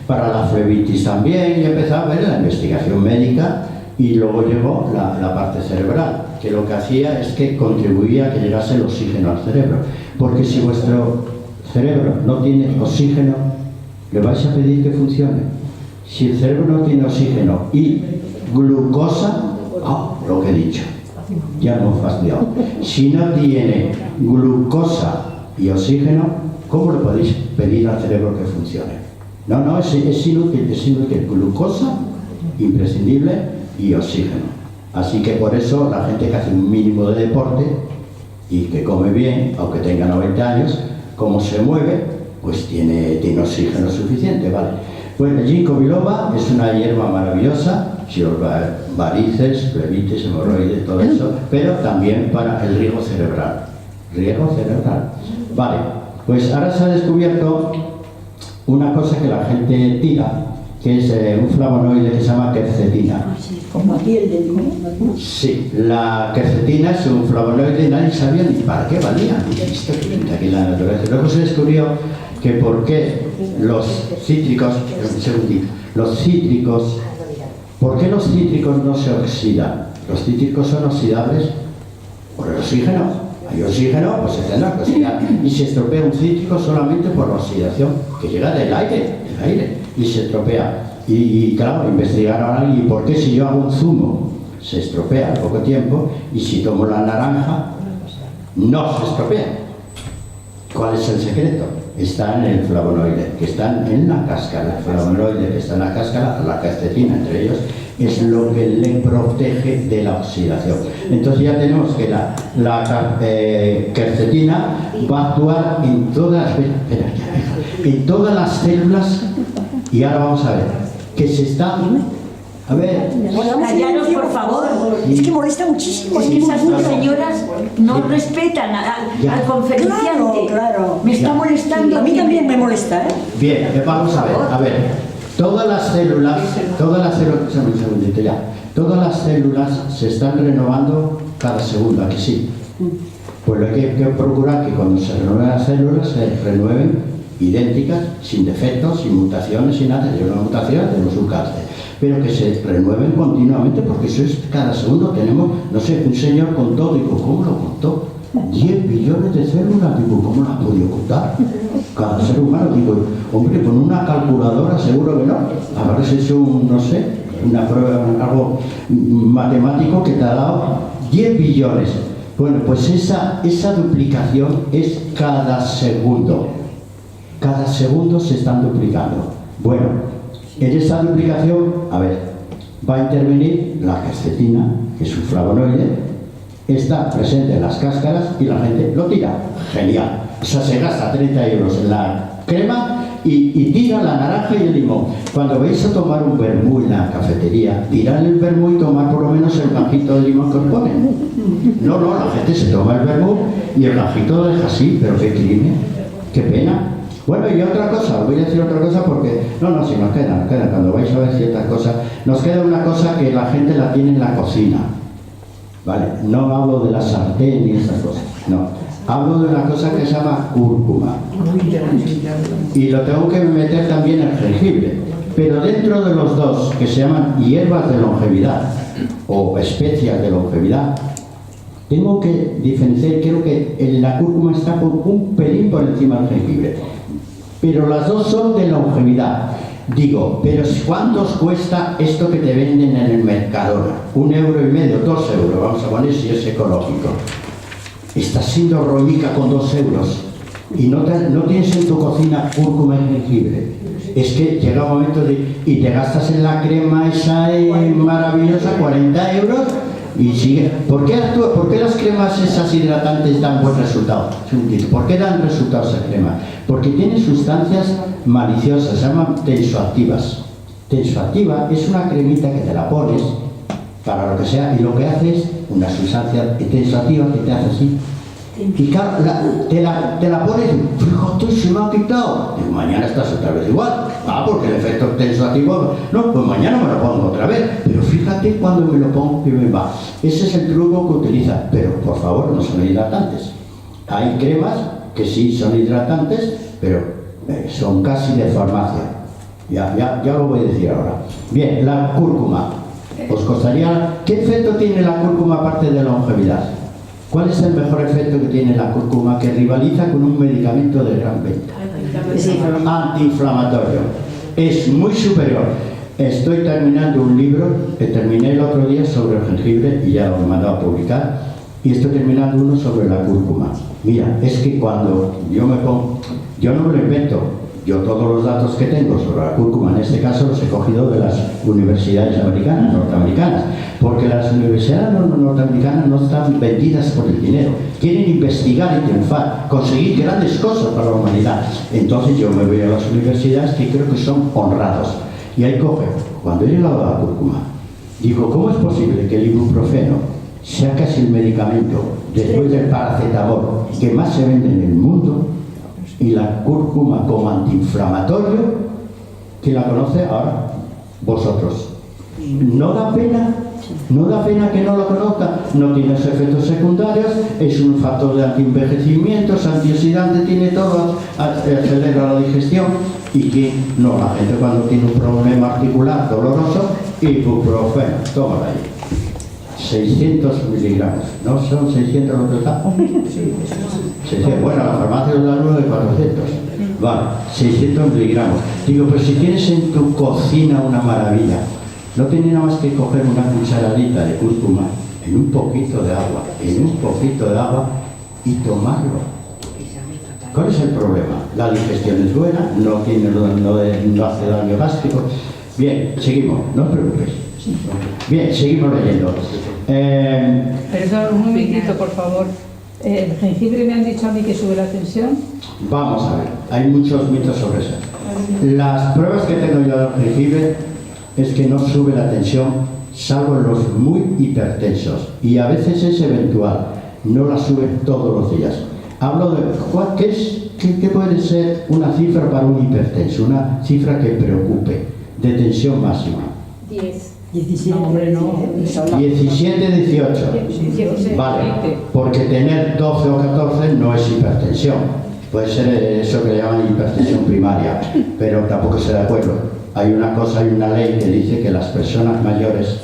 para la flebitis también, y empezó a ver la investigación médica. Y luego llegó la parte cerebral, que lo que hacía es que contribuía a que llegase el oxígeno al cerebro. Porque si vuestro cerebro no tiene oxígeno, le vais a pedir que funcione. Si el cerebro no tiene oxígeno y glucosa, lo que he dicho, ya no hemos fastidiado. Si no tiene glucosa y oxígeno, ¿cómo le podéis pedir al cerebro que funcione? No, es inútil. Glucosa, imprescindible, y oxígeno. Así que por eso la gente que hace un mínimo de deporte y que come bien, aunque tenga 90 años, como se mueve, pues tiene oxígeno suficiente, ¿vale? Pues el ginkgo biloba es una hierba maravillosa, si os varices, flebitis, hemorroides, todo eso, pero también para el riego cerebral. Riego cerebral. Vale, pues ahora se ha descubierto una cosa que la gente tira, que es un flavonoide que se llama quercetina. Como aquí el de limón. Sí, la quercetina es un flavonoide y nadie sabía ni para qué valía. Esto que pinta aquí en la naturaleza. Luego se descubrió que por qué los cítricos, ¿por qué los cítricos no se oxidan? Los cítricos son oxidables por el oxígeno. Hay oxígeno, pues se tendrá que oxidar. Y se estropea un cítrico solamente por la oxidación que llega del aire, y se estropea. Y claro, investigaron ¿y por qué si yo hago un zumo se estropea al poco tiempo y si tomo la naranja no se estropea? ¿Cuál es el secreto? Está en el flavonoide, que está en la cáscara. El flavonoide que está en la cáscara, la quercetina entre ellos, es lo que le protege de la oxidación. Entonces ya tenemos que la quercetina va a actuar en todas las células. Y ahora vamos a ver que se está A ver, Callaros, por favor. Es que molesta muchísimo. Es que esas dos señoras no respetan Ya. al conferenciante. Claro. Me está Ya. molestando. A mí también me molesta, ¿eh? bien, vamos a ver. Todas las células, un segundito ya. Todas las células se están renovando cada segundo, ¿a que sí? Pues lo que hay que procurar que cuando se renueven las células se renueven idénticas, sin defectos, sin mutaciones, sin nada. Si hay una mutación, tenemos un cáncer. Pero que se renueven continuamente, porque eso es cada segundo. Tenemos, no sé, un señor contó, digo, ¿cómo lo contó? 10 billones de células, digo, ¿cómo las podía contar? Cada ser humano, digo, hombre, con una calculadora seguro que no. Habrás hecho no sé, una prueba, algo matemático que te ha dado 10 billones. Bueno, pues esa duplicación es cada segundo. Cada segundo se están duplicando. Bueno, en esa duplicación, a ver, va a intervenir la quercetina, que es un flavonoide, está presente en las cáscaras y la gente lo tira. Genial. O sea, se gasta 30 euros en la crema y tira la naranja y el limón. Cuando vais a tomar un vermú en la cafetería, tirad el vermú y tomar por lo menos el gajito de limón que os ponen. No, la gente se toma el vermú y el gajito lo deja así, pero qué crimen, qué pena. Bueno, y otra cosa, os voy a decir otra cosa porque... No, si nos queda, cuando vais a ver ciertas cosas, nos queda una cosa que la gente la tiene en la cocina. Vale, no hablo de la sartén ni esas cosas, no. Hablo de una cosa que se llama cúrcuma. Y lo tengo que meter también el jengibre. Pero dentro de los dos, que se llaman hierbas de longevidad o especias de longevidad, tengo que diferenciar, creo que la cúrcuma está un pelín por encima del jengibre. Pero las dos son de longevidad. Digo, pero ¿cuánto os cuesta esto que te venden en el Mercadona? 1,5 euros, 2 euros, vamos a poner si es ecológico. Estás siendo rollica con 2 euros y no tienes en tu cocina cúrcuma y jengibre. Es que llega un momento y te gastas en la crema esa maravillosa 40 euros y sigue. ¿Por qué las cremas esas hidratantes dan buen resultado? ¿Por qué dan resultados esas cremas? Porque tienen sustancias maliciosas, se llaman tensoactivas. Tensoactiva es una cremita que te la pones para lo que sea y lo que hace es una sustancia tensoactiva que te hace así. Y claro, te la pones y fíjate, se me ha quitado. Digo, mañana estás otra vez igual. Porque el efecto tensoactivo, no, pues mañana me lo pongo otra vez. Pero fíjate cuando me lo pongo que me va. Ese es el truco que utiliza. Pero por favor, no son hidratantes. Hay cremas que sí son hidratantes, pero son casi de farmacia. Ya lo voy a decir ahora. Bien, la cúrcuma. ¿Os costaría? ¿Qué efecto tiene la cúrcuma aparte de longevidad? ¿Cuál es el mejor efecto que tiene la cúrcuma que rivaliza con un medicamento de gran venta? Antiinflamatorio. Es muy superior. Estoy terminando un libro que terminé el otro día sobre el jengibre y ya lo he mandado a publicar. Y estoy terminando uno sobre la cúrcuma. Mira, es que cuando yo me pongo, yo no me lo invento. Yo todos los datos que tengo sobre la cúrcuma, en este caso los he cogido de las universidades americanas, norteamericanas, porque las universidades norteamericanas no están vendidas por el dinero, quieren investigar y triunfar, conseguir grandes cosas para la humanidad. Entonces yo me voy a las universidades que creo que son honrados. Y ahí coge, cuando he llegado a la cúrcuma, digo, ¿cómo es posible que el ibuprofeno sea casi el medicamento, después del paracetamol, que más se vende en el mundo? Y la cúrcuma como antiinflamatorio, ¿quién la conoce ahora? Vosotros. ¿No da pena? ¿No da pena que no lo conozca? No tiene efectos secundarios, es un factor de antienvejecimiento, es antioxidante, tiene todo, acelera la digestión. Y que no, la gente cuando tiene un problema articular doloroso, ibuprofeno, tómala ahí. 600 miligramos, ¿no son 600 lo que está? Bueno, la farmacia es la uno de 400. Vale, 600 miligramos. Digo, pues si tienes en tu cocina una maravilla, no tiene nada más que coger una cucharadita de cúrcuma en un poquito de agua, y tomarlo. ¿Cuál es el problema? La digestión es buena, no hace daño gástrico. Bien, seguimos, no os preocupéis. Bien, seguimos leyendo. Perdón, un momentito, por favor. ¿El jengibre me han dicho a mí que sube la tensión? Vamos a ver, hay muchos mitos sobre eso. Las pruebas que tengo yo del jengibre es que no sube la tensión, salvo en los muy hipertensos, y a veces es eventual, no la sube todos los días. Hablo de ¿qué puede ser una cifra para un hipertenso? Una cifra que preocupe, de tensión máxima. 10. 17. No, hombre, no. 17, 18. 16, Vale, 20. porque tener 12 o 14 no es hipertensión. Puede ser eso que llaman hipertensión primaria, pero tampoco estoy de acuerdo. Hay una ley que dice que las personas mayores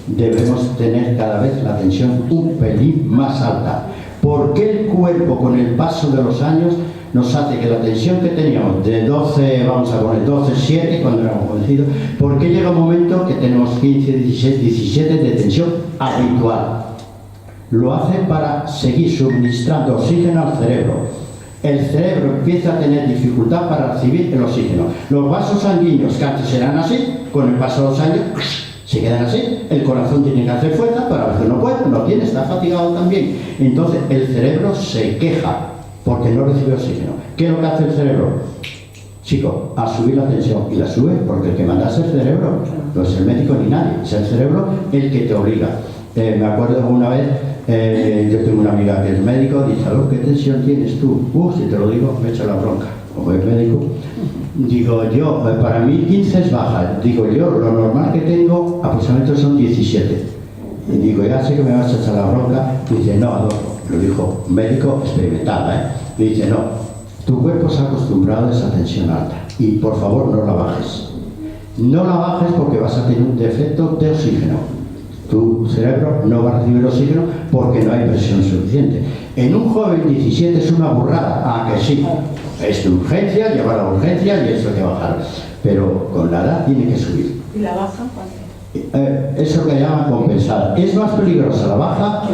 debemos tener cada vez la tensión un pelín más alta. Porque el cuerpo, con el paso de los años, nos hace que la tensión que teníamos de 12, vamos a poner 12, 7 cuando éramos jovencitos, porque llega un momento que tenemos 15, 16, 17 de tensión habitual. Lo hace para seguir suministrando oxígeno al cerebro. El cerebro empieza a tener dificultad para recibir el oxígeno. Los vasos sanguíneos, que antes eran así, con el paso de los años se quedan así. El corazón tiene que hacer fuerza, pero a veces no puede, no tiene, está fatigado también. Entonces el cerebro se queja porque no recibe oxígeno. ¿Qué es lo que hace el cerebro? Chico, a subir la tensión, y la sube porque el que manda es el cerebro, no es el médico ni nadie, es el cerebro el que te obliga. Me acuerdo una vez, yo tengo una amiga que es médico, dice, ¿qué tensión tienes tú? Si te lo digo, me echa la bronca, como es médico. Digo yo, para mí 15 es baja, digo yo, lo normal que tengo aproximadamente son 17. Y digo, ya sé que me vas a echar la bronca. Dice, no, Adolfo, lo dijo un médico experimentado, dice, no, tu cuerpo se ha acostumbrado a esa tensión alta y por favor no la bajes. No la bajes porque vas a tener un defecto de oxígeno. Tu cerebro no va a recibir oxígeno porque no hay presión suficiente. En un joven 17 es una burrada, que sí, es de urgencia, llevar a urgencia y eso hay que bajar, pero con la edad tiene que subir. ¿Y la baja cuánto? Eso que llaman compensada. Es más peligrosa la baja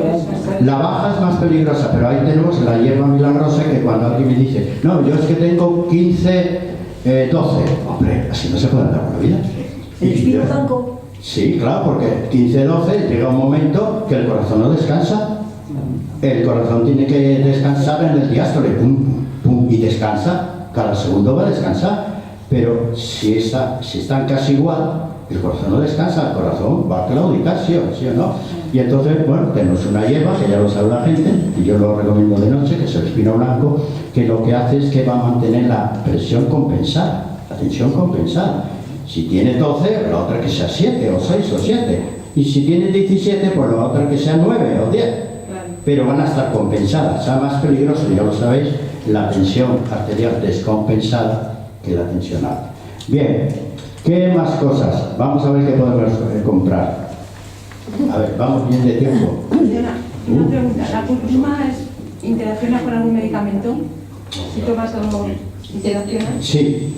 es más peligrosa, pero ahí tenemos la hierba milagrosa que cuando alguien me dice, no, yo es que tengo 15, 12, hombre, así no se puede andar por la vida. ¿El espino blanco? Sí, claro, porque 15, 12 llega un momento que el corazón no descansa. El corazón tiene que descansar en el diástole, pum, pum, y descansa, cada segundo va a descansar. Pero si están casi igual, el corazón no descansa, el corazón va a claudicar, sí o no. Y entonces, bueno, tenemos una hierba, que ya lo sabe la gente, y yo lo recomiendo de noche, que es el espino blanco, que lo que hace es que va a mantener la presión compensada, la tensión compensada. Si tiene 12, la otra que sea 7 o 6 o 7. Y si tiene 17, pues la otra que sea 9 o 10. Pero van a estar compensadas. Sea más peligroso, ya lo sabéis, la tensión arterial descompensada que la tensión alta. Bien, ¿qué más cosas? Vamos a ver qué podemos comprar. A ver, vamos bien de tiempo. Una pregunta, ¿la cúrcuma interacciona con algún medicamento? Si tomas algo, ¿interacciona? Sí,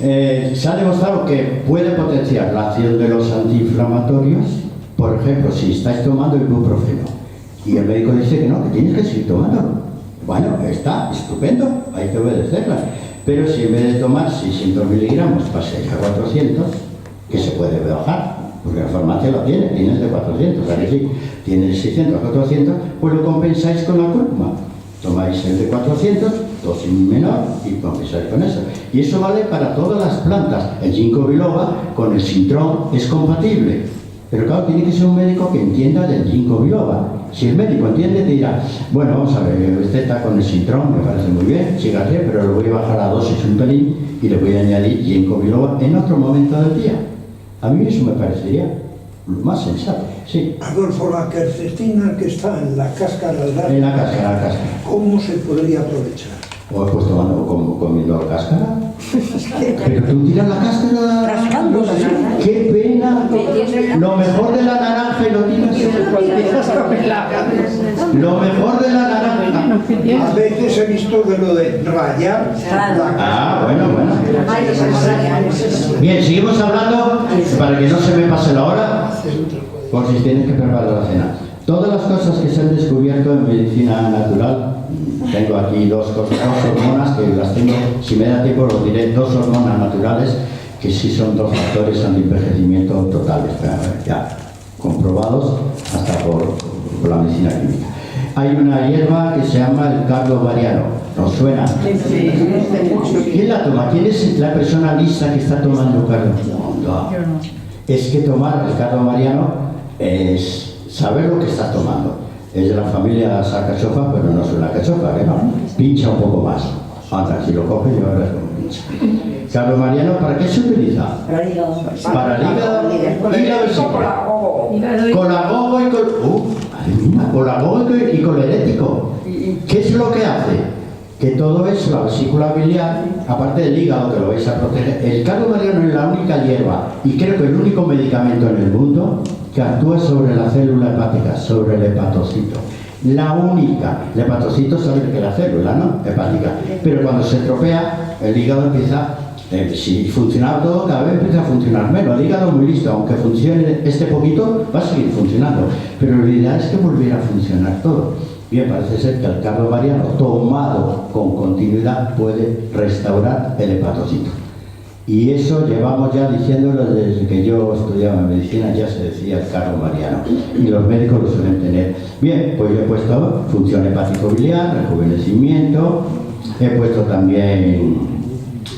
se ha demostrado que puede potenciar la acción de los antiinflamatorios. Por ejemplo, si estáis tomando ibuprofeno y el médico dice que no, que tienes que seguir tomando. Bueno, está estupendo, hay que obedecerla. Pero si en vez de tomar 600 miligramos pasáis a 400, que se puede bajar, porque la farmacia lo tiene, tienes de 400, o sea que sí, tienes 600 a 400, pues lo compensáis con la cúrcuma. Tomáis el de 400, dosis menor, y compensáis con eso. Y eso vale para todas las plantas. El ginkgo biloba con el sintrón es compatible. Pero claro, tiene que ser un médico que entienda del ginkgo biloba. Si el médico entiende, te dirá, bueno, vamos a ver, usted está con el sintrón, me parece muy bien, sígase, pero le voy a bajar la dosis un pelín y le voy a añadir ginkgo biloba en otro momento del día. A mí eso me parecería lo más sensato, sí. Adolfo, la quercetina que está en la cáscara del árbol, En la cáscara. ¿cómo se podría aprovechar? ¿O pues tomando, comiendo la cáscara? Pero tú tiras la cáscara. Rascando. ¡Qué pena! Lo mejor de la naranja y lo tiras. Lo mejor de la naranja. A veces he visto de lo de rayar. Bueno. Bien, seguimos hablando para que no se me pase la hora, por si tienes que preparar la cena. Todas las cosas que se han descubierto en medicina natural, tengo aquí dos hormonas que las tengo, si me da tiempo lo diré, dos hormonas naturales que sí son dos factores anti-envejecimiento totales, ya comprobados hasta por la medicina química. Hay una hierba que se llama el cardo variano, ¿nos suena? ¿Quién la toma? ¿Quién es la persona lista que está tomando cardo? Yo no. es que tomar el cardo mariano es saber lo que estás tomando. Es de la familia sacachofa, pero no es una cachofa, ¿no? Pincha un poco más. Anda, si lo coges, yo verás cómo pincha. Cardo mariano, ¿para qué se utiliza? Para el hígado. Para el hígado y Hígado y- colagogo y colerético. ¿Qué es lo que hace? Que todo eso, la vesícula biliar, aparte del hígado que lo vais a proteger, el cardo mariano es la única hierba y creo que el único medicamento en el mundo que actúa sobre la célula hepática, sobre el hepatocito. La única. El hepatocito sabe que es la célula, ¿no? Hepática. Pero cuando se estropea, el hígado empieza, si funcionaba todo, cada vez empieza a funcionar menos. El hígado muy listo, aunque funcione este poquito, va a seguir funcionando. Pero la idea es que volviera a funcionar todo. Bien, parece ser que el cardo mariano tomado con continuidad puede restaurar el hepatocito. Y eso llevamos ya diciéndolo desde que yo estudiaba medicina, ya se decía el cardo mariano. Y los médicos lo suelen tener. Bien, pues yo he puesto función hepático-biliar, rejuvenecimiento, he puesto también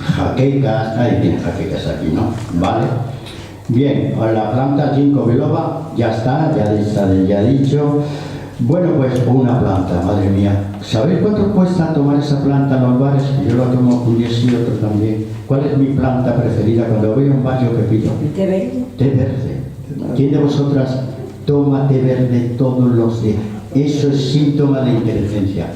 jaquecas, nadie tiene jaquecas aquí, ¿no? Vale. Bien, la planta ginkgo biloba ya está, ya he dicho. Bueno, pues una planta, madre mía. ¿Sabéis cuánto cuesta tomar esa planta en los bares? Yo la tomo un día sí, otro también. ¿Cuál es mi planta preferida? Cuando voy a un bar, ¿yo qué pido? El té verde. Té verde. ¿Quién de vosotras toma té verde todos los días? Eso es síntoma de inteligencia.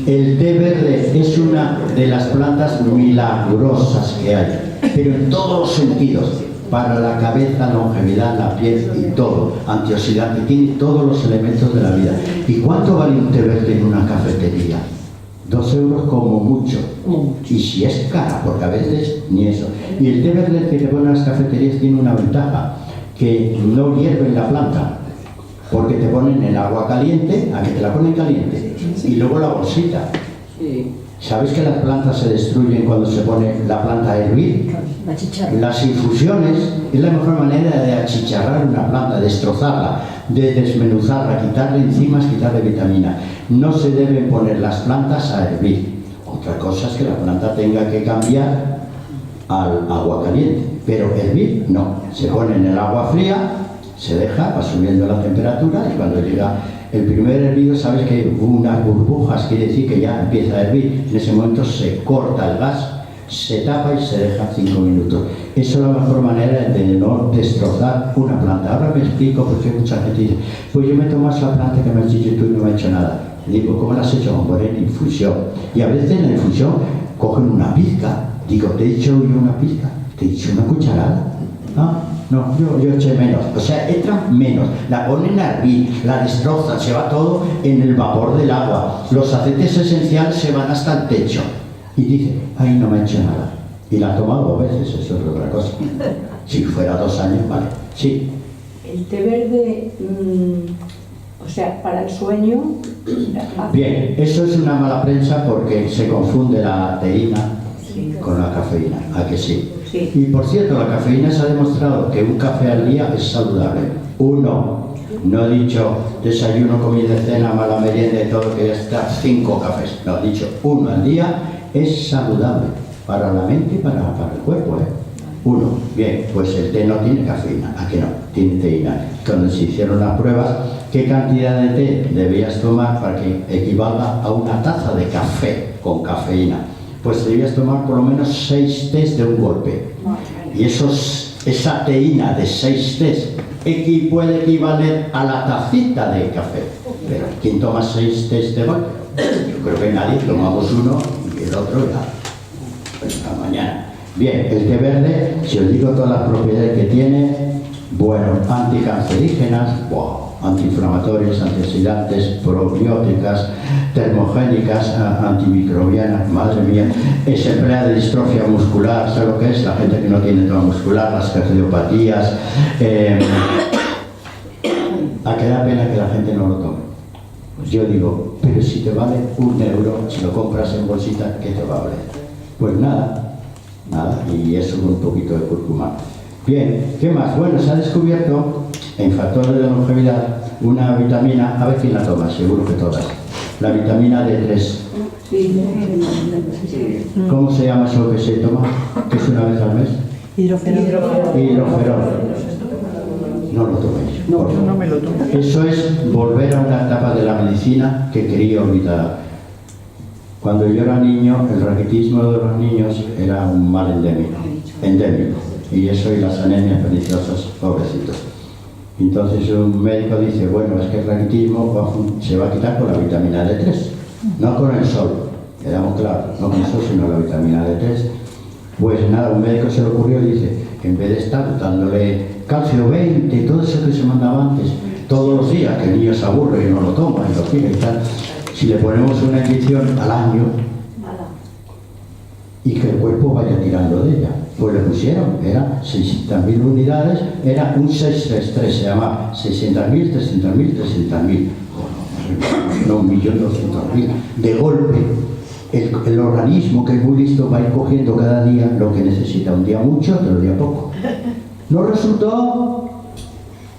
El té verde es una de las plantas milagrosas que hay, pero en todos los sentidos. Para la cabeza, longevidad, la piel y todo, antioxidante, tiene todos los elementos de la vida. ¿Y cuánto vale un té verde en una cafetería? 2 euros como mucho. Y si es cara, porque a veces ni eso. Y el té verde que te ponen en las cafeterías tiene una ventaja, que no hierven la planta, porque te ponen el agua caliente, a que te la ponen caliente, y luego la bolsita. ¿Sabéis que las plantas se destruyen cuando se pone la planta a hervir? La chicharra. Las infusiones es la mejor manera de achicharrar una planta, destrozarla, de desmenuzarla, quitarle enzimas, quitarle vitamina. No se deben poner las plantas a hervir. Otra cosa es que la planta tenga que cambiar al agua caliente, pero hervir no. Se pone en el agua fría, se deja, va subiendo la temperatura y cuando llega el primer hervido, sabes que hubo unas burbujas, quiere decir que ya empieza a hervir. En ese momento se corta el gas, se tapa y se deja 5 minutos. Eso es la mejor manera de no destrozar una planta. Ahora me explico porque mucha gente dice, pues yo me tomo esa planta que me has dicho tú y no me ha hecho nada. Le digo, ¿cómo la has hecho? Con poner infusión. Y a veces en la infusión cogen una pizca. Digo, ¿te he dicho yo una pizca? ¿Te he dicho una cucharada? ¿Ah? No, yo eché menos, o sea, entra menos, la ponen a hervir, la destrozan, se va todo en el vapor del agua, los aceites esenciales se van hasta el techo y dice, ay, no me he hecho nada, y la ha tomado 2 veces, eso es otra cosa. Si fuera 2 años, vale, sí. El té verde, o sea, para el sueño. Bien, eso es una mala prensa porque se confunde la teína con la cafeína, ¿a que sí? Sí. Y por cierto, la cafeína se ha demostrado que un café al día es saludable. 1, no he dicho desayuno, comida, cena, mala merienda y todo, que ya está 5 cafés. No, he dicho 1 al día es saludable para la mente y para el cuerpo. 1, bien, pues el té no tiene cafeína, ¿a que no? Tiene teína. Cuando se hicieron las pruebas, ¿qué cantidad de té debías tomar para que equivalga a una taza de café con cafeína? Pues debías tomar por lo menos 6 tés de un golpe. Y esa teína de 6 tés puede equivaler a la tacita de café. Pero ¿quién toma 6 tés de golpe? Yo creo que nadie, tomamos uno y el otro ya. Pues hasta mañana. Bien, el té verde, si os digo todas las propiedades que tiene, bueno, anticancerígenas, wow, antiinflamatorias, antioxidantes, probióticas, termogénicas, antimicrobianas, madre mía, se emplea de distrofia muscular, ¿sabes lo que es? La gente que no tiene tono muscular, las cardiopatías, a que da pena que la gente no lo tome. Pues yo digo, pero si te vale 1 euro, si lo compras en bolsita, ¿qué te va a valer? Pues nada, y eso con un poquito de cúrcuma. Bien, ¿qué más? Bueno, se ha descubierto en factores de longevidad una vitamina, a ver quién la toma, seguro que todas, la vitamina D3. ¿Cómo se llama eso que se toma? Que es una vez al mes. Hidroferol. Hidroferol. No, yo no me lo tomo. Eso es volver a una etapa de la medicina que quería olvidar. Cuando yo era niño, el raquitismo de los niños era un mal endémico. Y eso y las anemias perniciosas, pobrecitos. Entonces un médico dice, bueno, es que el raquitismo se va a quitar con la vitamina D3, no con el sol, quedamos claros, no con el sol, sino la vitamina D3. Pues nada, un médico se le ocurrió y dice, en vez de estar dándole calcio 20 y todo eso que se mandaba antes, todos los días, que el niño se aburre y no lo toma y lo quiere y tal, si le ponemos una inyección al año y que el cuerpo vaya tirando de ella, pues le pusieron, era 600.000 unidades, era un 633, se llamaba 600.000, 300.000, 300.000, no 1.200.000, de golpe. El organismo, que es muy listo, va a ir cogiendo cada día lo que necesita, un día mucho, otro día poco. No resultó,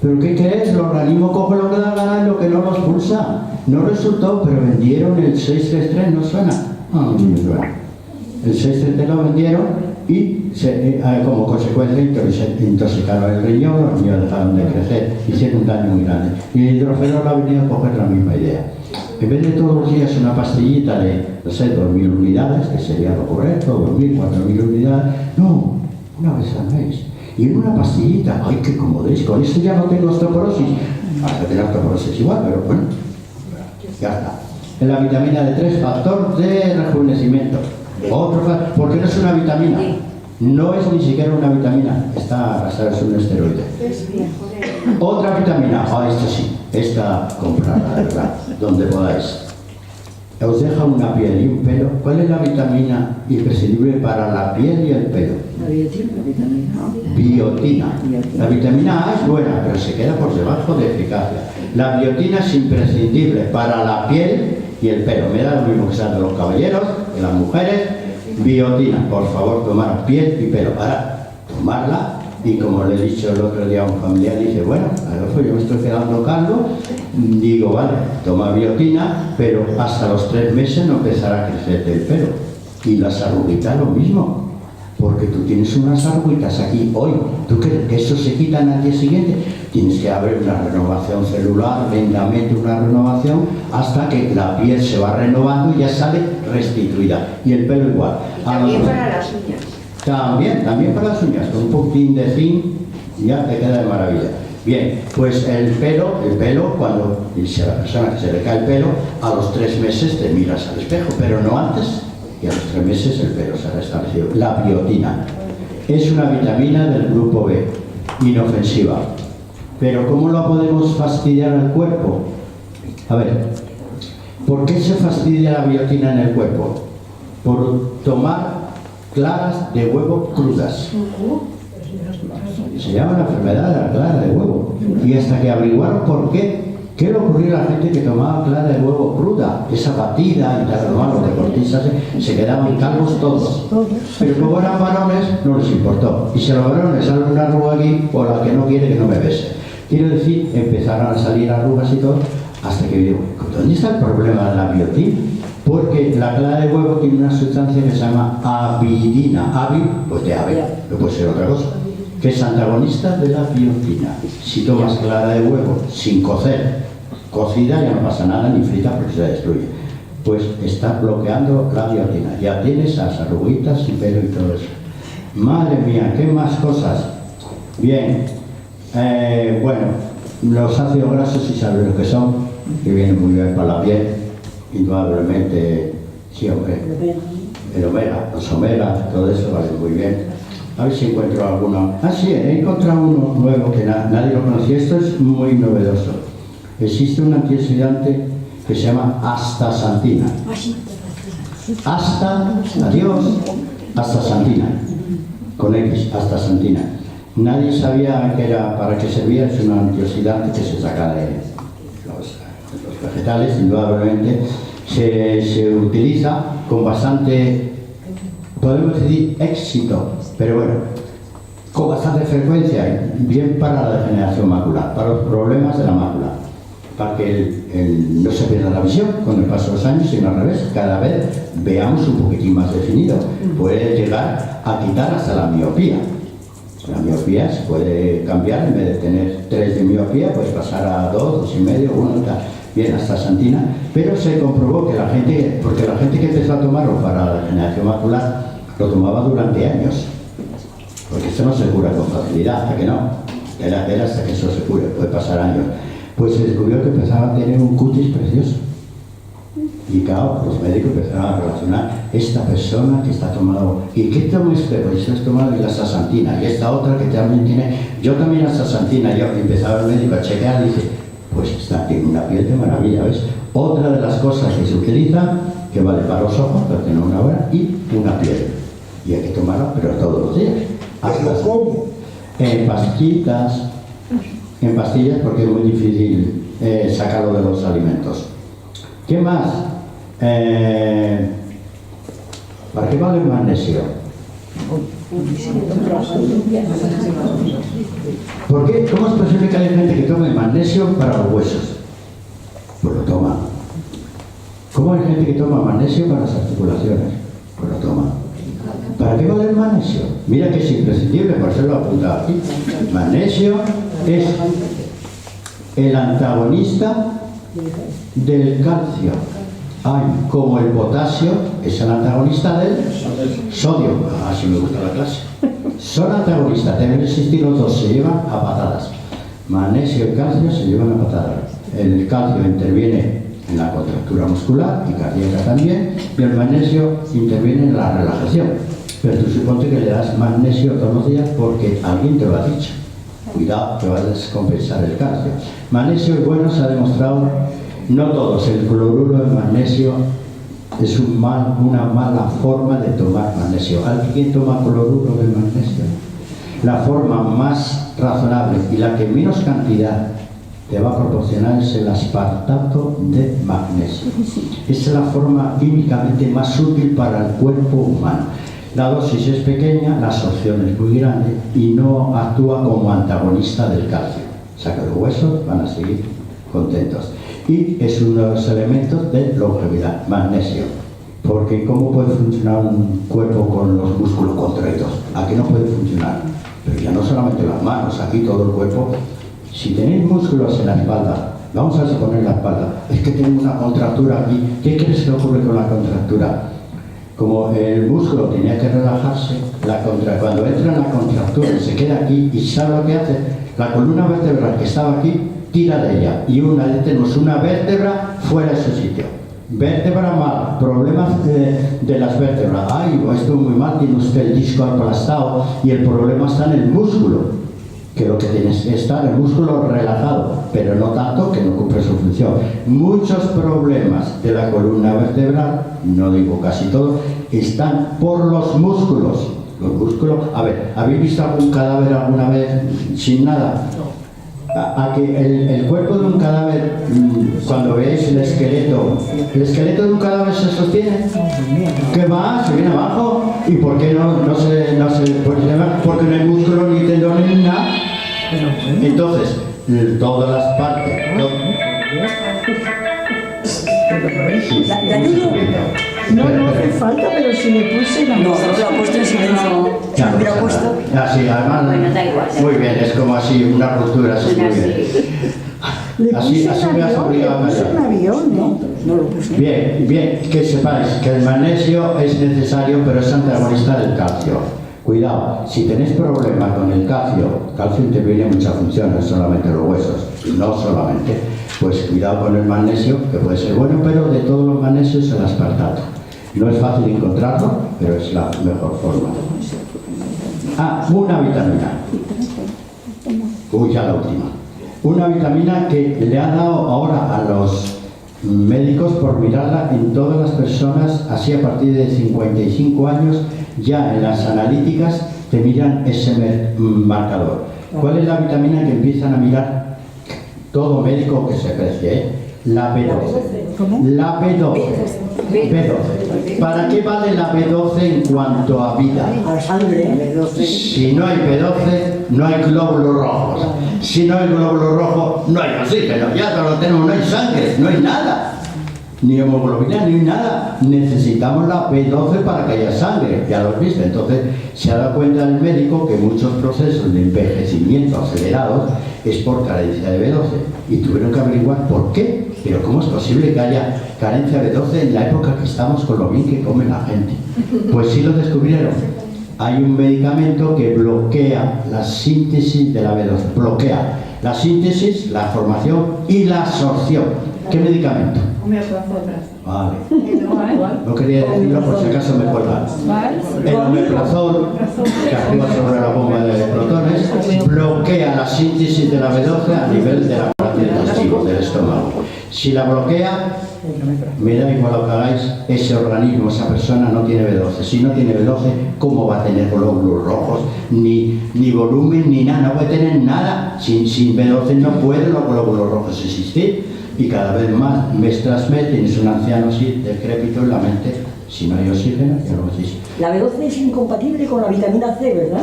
pero ¿qué crees? El organismo coge lo que da gana y lo que no lo expulsa. No resultó, pero vendieron el 633, ¿no suena? No me suena. El 633 lo vendieron y como consecuencia intoxicaron el riñón, los niños dejaron de crecer, hicieron un daño muy grande. Y el hidroferol ha venido a coger la misma idea. En vez de todos los días una pastillita de, no sé, 2.000 unidades, que sería lo correcto, 2.000, 4.000 unidades, no, una vez al mes. Y en una pastillita, ay, qué comodéis, con esto ya no tengo osteoporosis. Vas a tener osteoporosis igual, pero bueno, ya está. En la vitamina D3, factor de rejuvenecimiento. Otro factor, porque no es una vitamina, no es ni siquiera una vitamina, es un esteroide. Otra vitamina, esta sí, esta comprarla, de verdad, donde podáis. Os deja una piel y un pelo. ¿Cuál es la vitamina imprescindible para la piel y el pelo? La vitamina A. Biotina. La vitamina A es buena, pero se queda por debajo de eficacia. La biotina es imprescindible para la piel y el pelo. Me da lo mismo que sea de los caballeros, de las mujeres. Biotina, por favor, tomar piel y pelo. Para tomarla, y como le he dicho el otro día a un familiar, dice, bueno, Adolfo, yo me estoy quedando calvo. Digo, vale, toma biotina, pero hasta los 3 meses no empezará a crecer el pelo. Y las arruguitas lo mismo, porque tú tienes unas arruguitas aquí hoy. ¿Tú crees que eso se quitan al día siguiente? Tienes que haber una renovación celular, lentamente una renovación, hasta que la piel se va renovando y ya sale restituida. Y el pelo igual. También para las uñas. También para las uñas, con un poquitín de zinc ya te queda de maravilla. Bien, pues el pelo, cuando dice a la persona que se le cae el pelo, a los 3 meses te miras al espejo, pero no antes, y a los 3 meses el pelo se ha restablecido. La biotina es una vitamina del grupo B, inofensiva. Pero ¿cómo la podemos fastidiar al cuerpo? A ver, ¿por qué se fastidia la biotina en el cuerpo? Por tomar claras de huevo crudas. Se llama la enfermedad de la clara de huevo. Y hasta que averiguaron por qué le ocurrió a la gente que tomaba clara de huevo cruda, esa batida y tal, los deportistas se quedaban calvos todos. Pero como eran varones, no les importó. Y si a los varones sale una arruga aquí, o la que no quiere que no me bese. Quiero decir, empezaron a salir arrugas y todo, hasta que digo, ¿dónde está el problema de la biotina? Porque la clara de huevo tiene una sustancia que se llama avidina. Avi, pues de ave, no puede ser otra cosa, que es antagonista de la biotina. Si tomas clara de huevo sin cocer, cocida ya no pasa nada, ni frita porque se destruye, pues está bloqueando la biotina. Ya tienes las arruguitas y pelo y todo eso. Madre mía, ¿qué más cosas? Bien, bueno, los ácidos grasos, si sabes lo que son, que vienen muy bien para la piel. Indudablemente, sí, hombre, el omega, los omega, todo eso vale muy bien. A ver si encuentro alguno. Ah, sí, he encontrado uno nuevo que nadie lo conocía. Esto es muy novedoso. Existe un antioxidante que se llama astaxantina. Astaxantina, con X, astaxantina. Nadie sabía que era, para qué servía. Es un antioxidante que se saca de los vegetales, indudablemente. Se utiliza con bastante, podemos decir, éxito, pero bueno, con bastante frecuencia, bien para la degeneración macular, para los problemas de la mácula, para que no se pierda la visión con el paso de los años, sino al revés, cada vez veamos un poquitín más definido. Puede llegar a quitar hasta la miopía. La miopía se puede cambiar, en vez de tener 3 de miopía, pues pasar a 2, 2,5, 1, bien, hasta santina. Pero se comprobó que la gente, porque la gente que empezó a tomarlo para la degeneración macular, lo tomaba durante años. Porque esto no se cura con facilidad, ¿a que no? Era hasta que eso se cure, puede pasar años. Pues se descubrió que empezaba a tener un cutis precioso. Y claro, los médicos empezaron a relacionar esta persona que está tomando. ¿Y qué toma usted? Pues es tomado la astaxantina. Y esta otra que también tiene. Yo también astaxantina. Yo empezaba el médico a chequear y dice, pues tiene una piel de maravilla, ¿ves? Otra de las cosas que se utiliza, que vale para los ojos, para tener una hora, y una piel. Y hay que tomarla, pero todos los días. ¿Pero cómo? En pastillas, porque es muy difícil sacarlo de los alimentos. ¿Qué más? ¿Para qué vale el magnesio? ¿Por qué? ¿Cómo es posible que haya gente que tome magnesio para los huesos? Pues lo toma. ¿Cómo hay gente que toma magnesio para las articulaciones? Pues lo toma. ¿Para qué vale el magnesio? Mira que es imprescindible, por eso lo he apuntado aquí. Magnesio es el antagonista del calcio. Ay, como el potasio es el antagonista del sodio. Así me gusta la clase. Son antagonistas, deben existir los dos, se llevan a patadas. Magnesio y calcio se llevan a patadas. El calcio interviene en la contractura muscular y cardíaca también, y el magnesio interviene en la relajación. Pero tú suponte que le das magnesio todos los días porque alguien te lo ha dicho. Cuidado, que vas a descompensar el calcio. Magnesio es bueno, se ha demostrado, no todos, el cloruro de magnesio es una mala forma de tomar magnesio. ¿Alguien toma cloruro de magnesio? La forma más razonable y la que menos cantidad te va a proporcionar es el aspartato de magnesio. Es la forma químicamente más útil para el cuerpo humano. La dosis es pequeña, la absorción es muy grande y no actúa como antagonista del calcio. O sea que los huesos van a seguir contentos. Y es uno de los elementos de longevidad, magnesio. Porque ¿cómo puede funcionar un cuerpo con los músculos contraídos? Aquí no puede funcionar. Pero ya no solamente las manos, aquí todo el cuerpo. Si tenéis músculos en la espalda, vamos a suponer la espalda, es que tengo una contractura aquí. ¿Qué crees que ocurre con la contractura? Como el músculo tenía que relajarse, cuando entra en la contractura se queda aquí y ¿sabe lo que hace? La columna vertebral que estaba aquí tira de ella y tenemos una vértebra fuera de su sitio. Vértebra mal, problemas de las vértebras. Ay, esto es muy mal, tiene usted el disco aplastado y el problema está en el músculo. Que lo que tienes que estar el músculo relajado, pero no tanto que no cumple su función. Muchos problemas de la columna vertebral, no digo casi todos, están por los músculos. Los músculos, a ver, ¿habéis visto algún cadáver alguna vez sin nada? A que el cuerpo de un cadáver, cuando veáis el esqueleto de un cadáver se sostiene. ¿Qué va? Se viene abajo. ¿Y por qué no se porque no hay músculo ni tendones ni nada? Entonces, todas las partes. No hace falta, pero si le puse la... No, lo ha puesto en silencio. Ya, Lo hubiera puesto. Así, además, Bueno, da igual. muy bien, es como así, una ruptura así, muy bien. Le Así puse me has un obligado a avión, callar. un avión, ¿no? No lo puse. Bien, que sepáis que el magnesio es necesario, pero es antagonista del calcio. Cuidado, si tenéis problemas con el calcio interviene en muchas funciones, no solamente los huesos, no solamente, pues cuidado con el magnesio, que puede ser bueno, pero de todos los magnesios el aspartato. No es fácil encontrarlo, pero es la mejor forma. Una vitamina. Ya la última. Una vitamina que le ha dado ahora a los médicos por mirarla en todas las personas, así a partir de 55 años, ya en las analíticas te miran ese marcador. ¿Cuál es la vitamina que empiezan a mirar todo médico que se precie? La B12. ¿Cómo? La B12. B12. ¿Para qué vale la B12 en cuanto a vida? A sangre. Si no hay B12, no hay glóbulos rojos. Si no hay glóbulos rojos, no hay oxígeno. Ya lo tenemos, no hay sangre, no hay nada. ni hemoglobina, ni nada. Necesitamos la B12 para que haya sangre, ya lo has visto. Entonces se ha dado cuenta el médico que muchos procesos de envejecimiento acelerados es por carencia de B12 y tuvieron que averiguar por qué. Pero ¿cómo es posible que haya carencia de B12 en la época que estamos con lo bien que come la gente? Pues sí lo descubrieron. Hay un medicamento que bloquea la síntesis de la B12, bloquea la síntesis, la formación y la absorción. ¿Qué medicamento? Vale. No quería decirlo por si acaso me cuelgan. El omeprazol, que actúa sobre la bomba de protones, bloquea la síntesis de la B12 a nivel de la parte digestiva, del estómago. Si la bloquea, me da igual lo que hagáis, ese organismo, esa persona no tiene B12. Si no tiene B12, ¿cómo va a tener glóbulos rojos? Ni volumen, ni nada, no puede tener nada. Sin B12 no pueden los glóbulos rojos existir. Y cada vez más mes tras mes tienes un anciano así, decrépito en la mente, si no hay oxígeno, ya lo decís. La B12 es incompatible con la vitamina C, ¿verdad?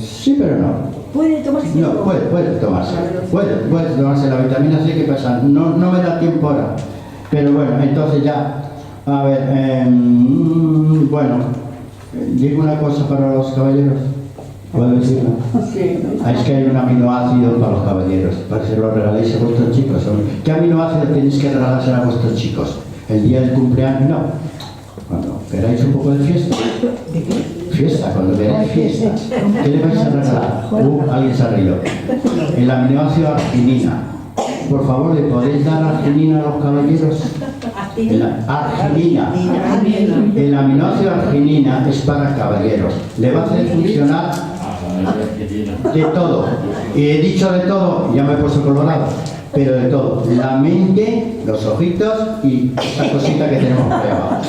Sí, pero no. ¿Puede tomarse? No, puede tomarse. Puede tomarse la vitamina C, ¿qué pasa? No me da tiempo ahora. Pero bueno, entonces ya, a ver, bueno, digo una cosa para los caballeros. ¿Puedo decirlo? Sí. Es que hay un aminoácido para los caballeros, para que se lo regaléis a vuestros chicos. ¿Qué aminoácido tenéis que regalarse a vuestros chicos? ¿El día del cumpleaños? No. Cuando queráis un poco de fiesta. Fiesta, cuando queráis fiesta. ¿Qué le vais a regalar? Alguien se ha reído. El aminoácido arginina. Por favor, ¿le podéis dar arginina a los caballeros? Arginina. El aminoácido arginina es para caballeros. Le va a hacer funcionar de todo. Y he dicho de todo, ya me he puesto colorado, pero de todo. La mente, los ojitos y esa cosita que tenemos por ahí abajo.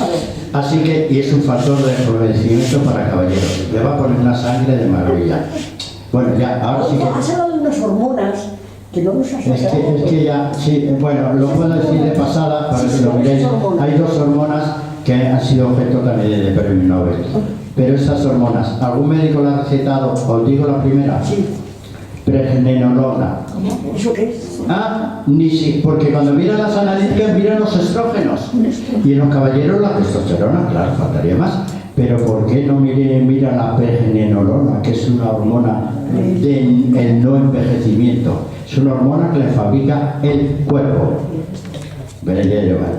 Así que, y es un factor de rejuvenecimiento para caballeros. Le va a poner una sangre de maravilla. Bueno, ya, ahora sí que... Has hablado de unas hormonas que no nos has Es que ya, sí, bueno, lo puedo decir de pasada para que lo miréis. Hay dos hormonas que han sido objeto también de premio Nobel. Pero esas hormonas, ¿algún médico la ha recetado? Os digo la primera. Sí. Pregnenolona. ¿Eso qué es? Ni si, porque cuando miran las analíticas miran los estrógenos. Y en los caballeros la testosterona, claro, faltaría más. Pero ¿por qué no mira la pregnenolona, que es una hormona del no envejecimiento? Es una hormona que le fabrica el cuerpo.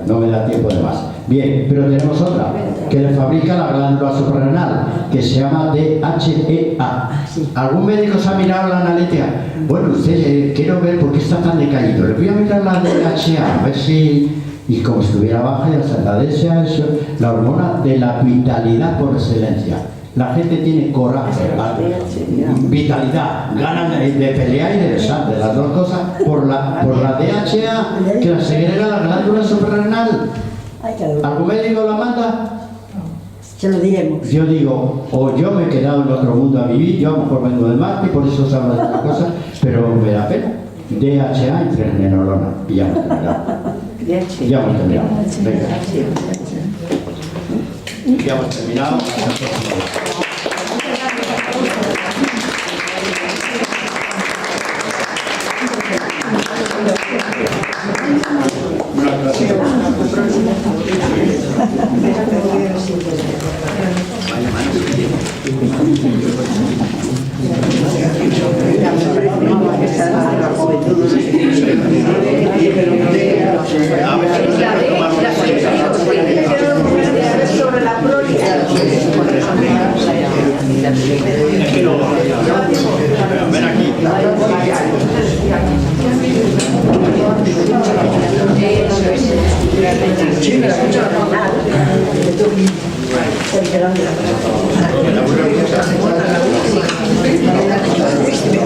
No me da tiempo de más. Bien, pero tenemos otra que le fabrica la glándula suprarrenal, que se llama DHEA. ¿Algún médico se ha mirado la analítica? Bueno, usted quiero ver por qué está tan decaído. Le voy a mirar la DHEA, a ver si... Y como estuviera baja, la DHEA es la hormona de la vitalidad por excelencia. La gente tiene coraje, vitalidad, ganas de pelear y de besar, de las dos cosas, por la DHEA que la segrega la glándula suprarrenal. ¿Algún médico la manda? Se lo diremos. Yo digo, o yo me he quedado en otro mundo a vivir, yo a lo mejor vengo de Marte y por eso os hablo de estas cosas, pero me da pena. DHEA y pregnenolona. Y ya hemos terminado. Ya hemos terminado. Venga. Ya hemos terminado. Sobre la Ven aquí. prolia.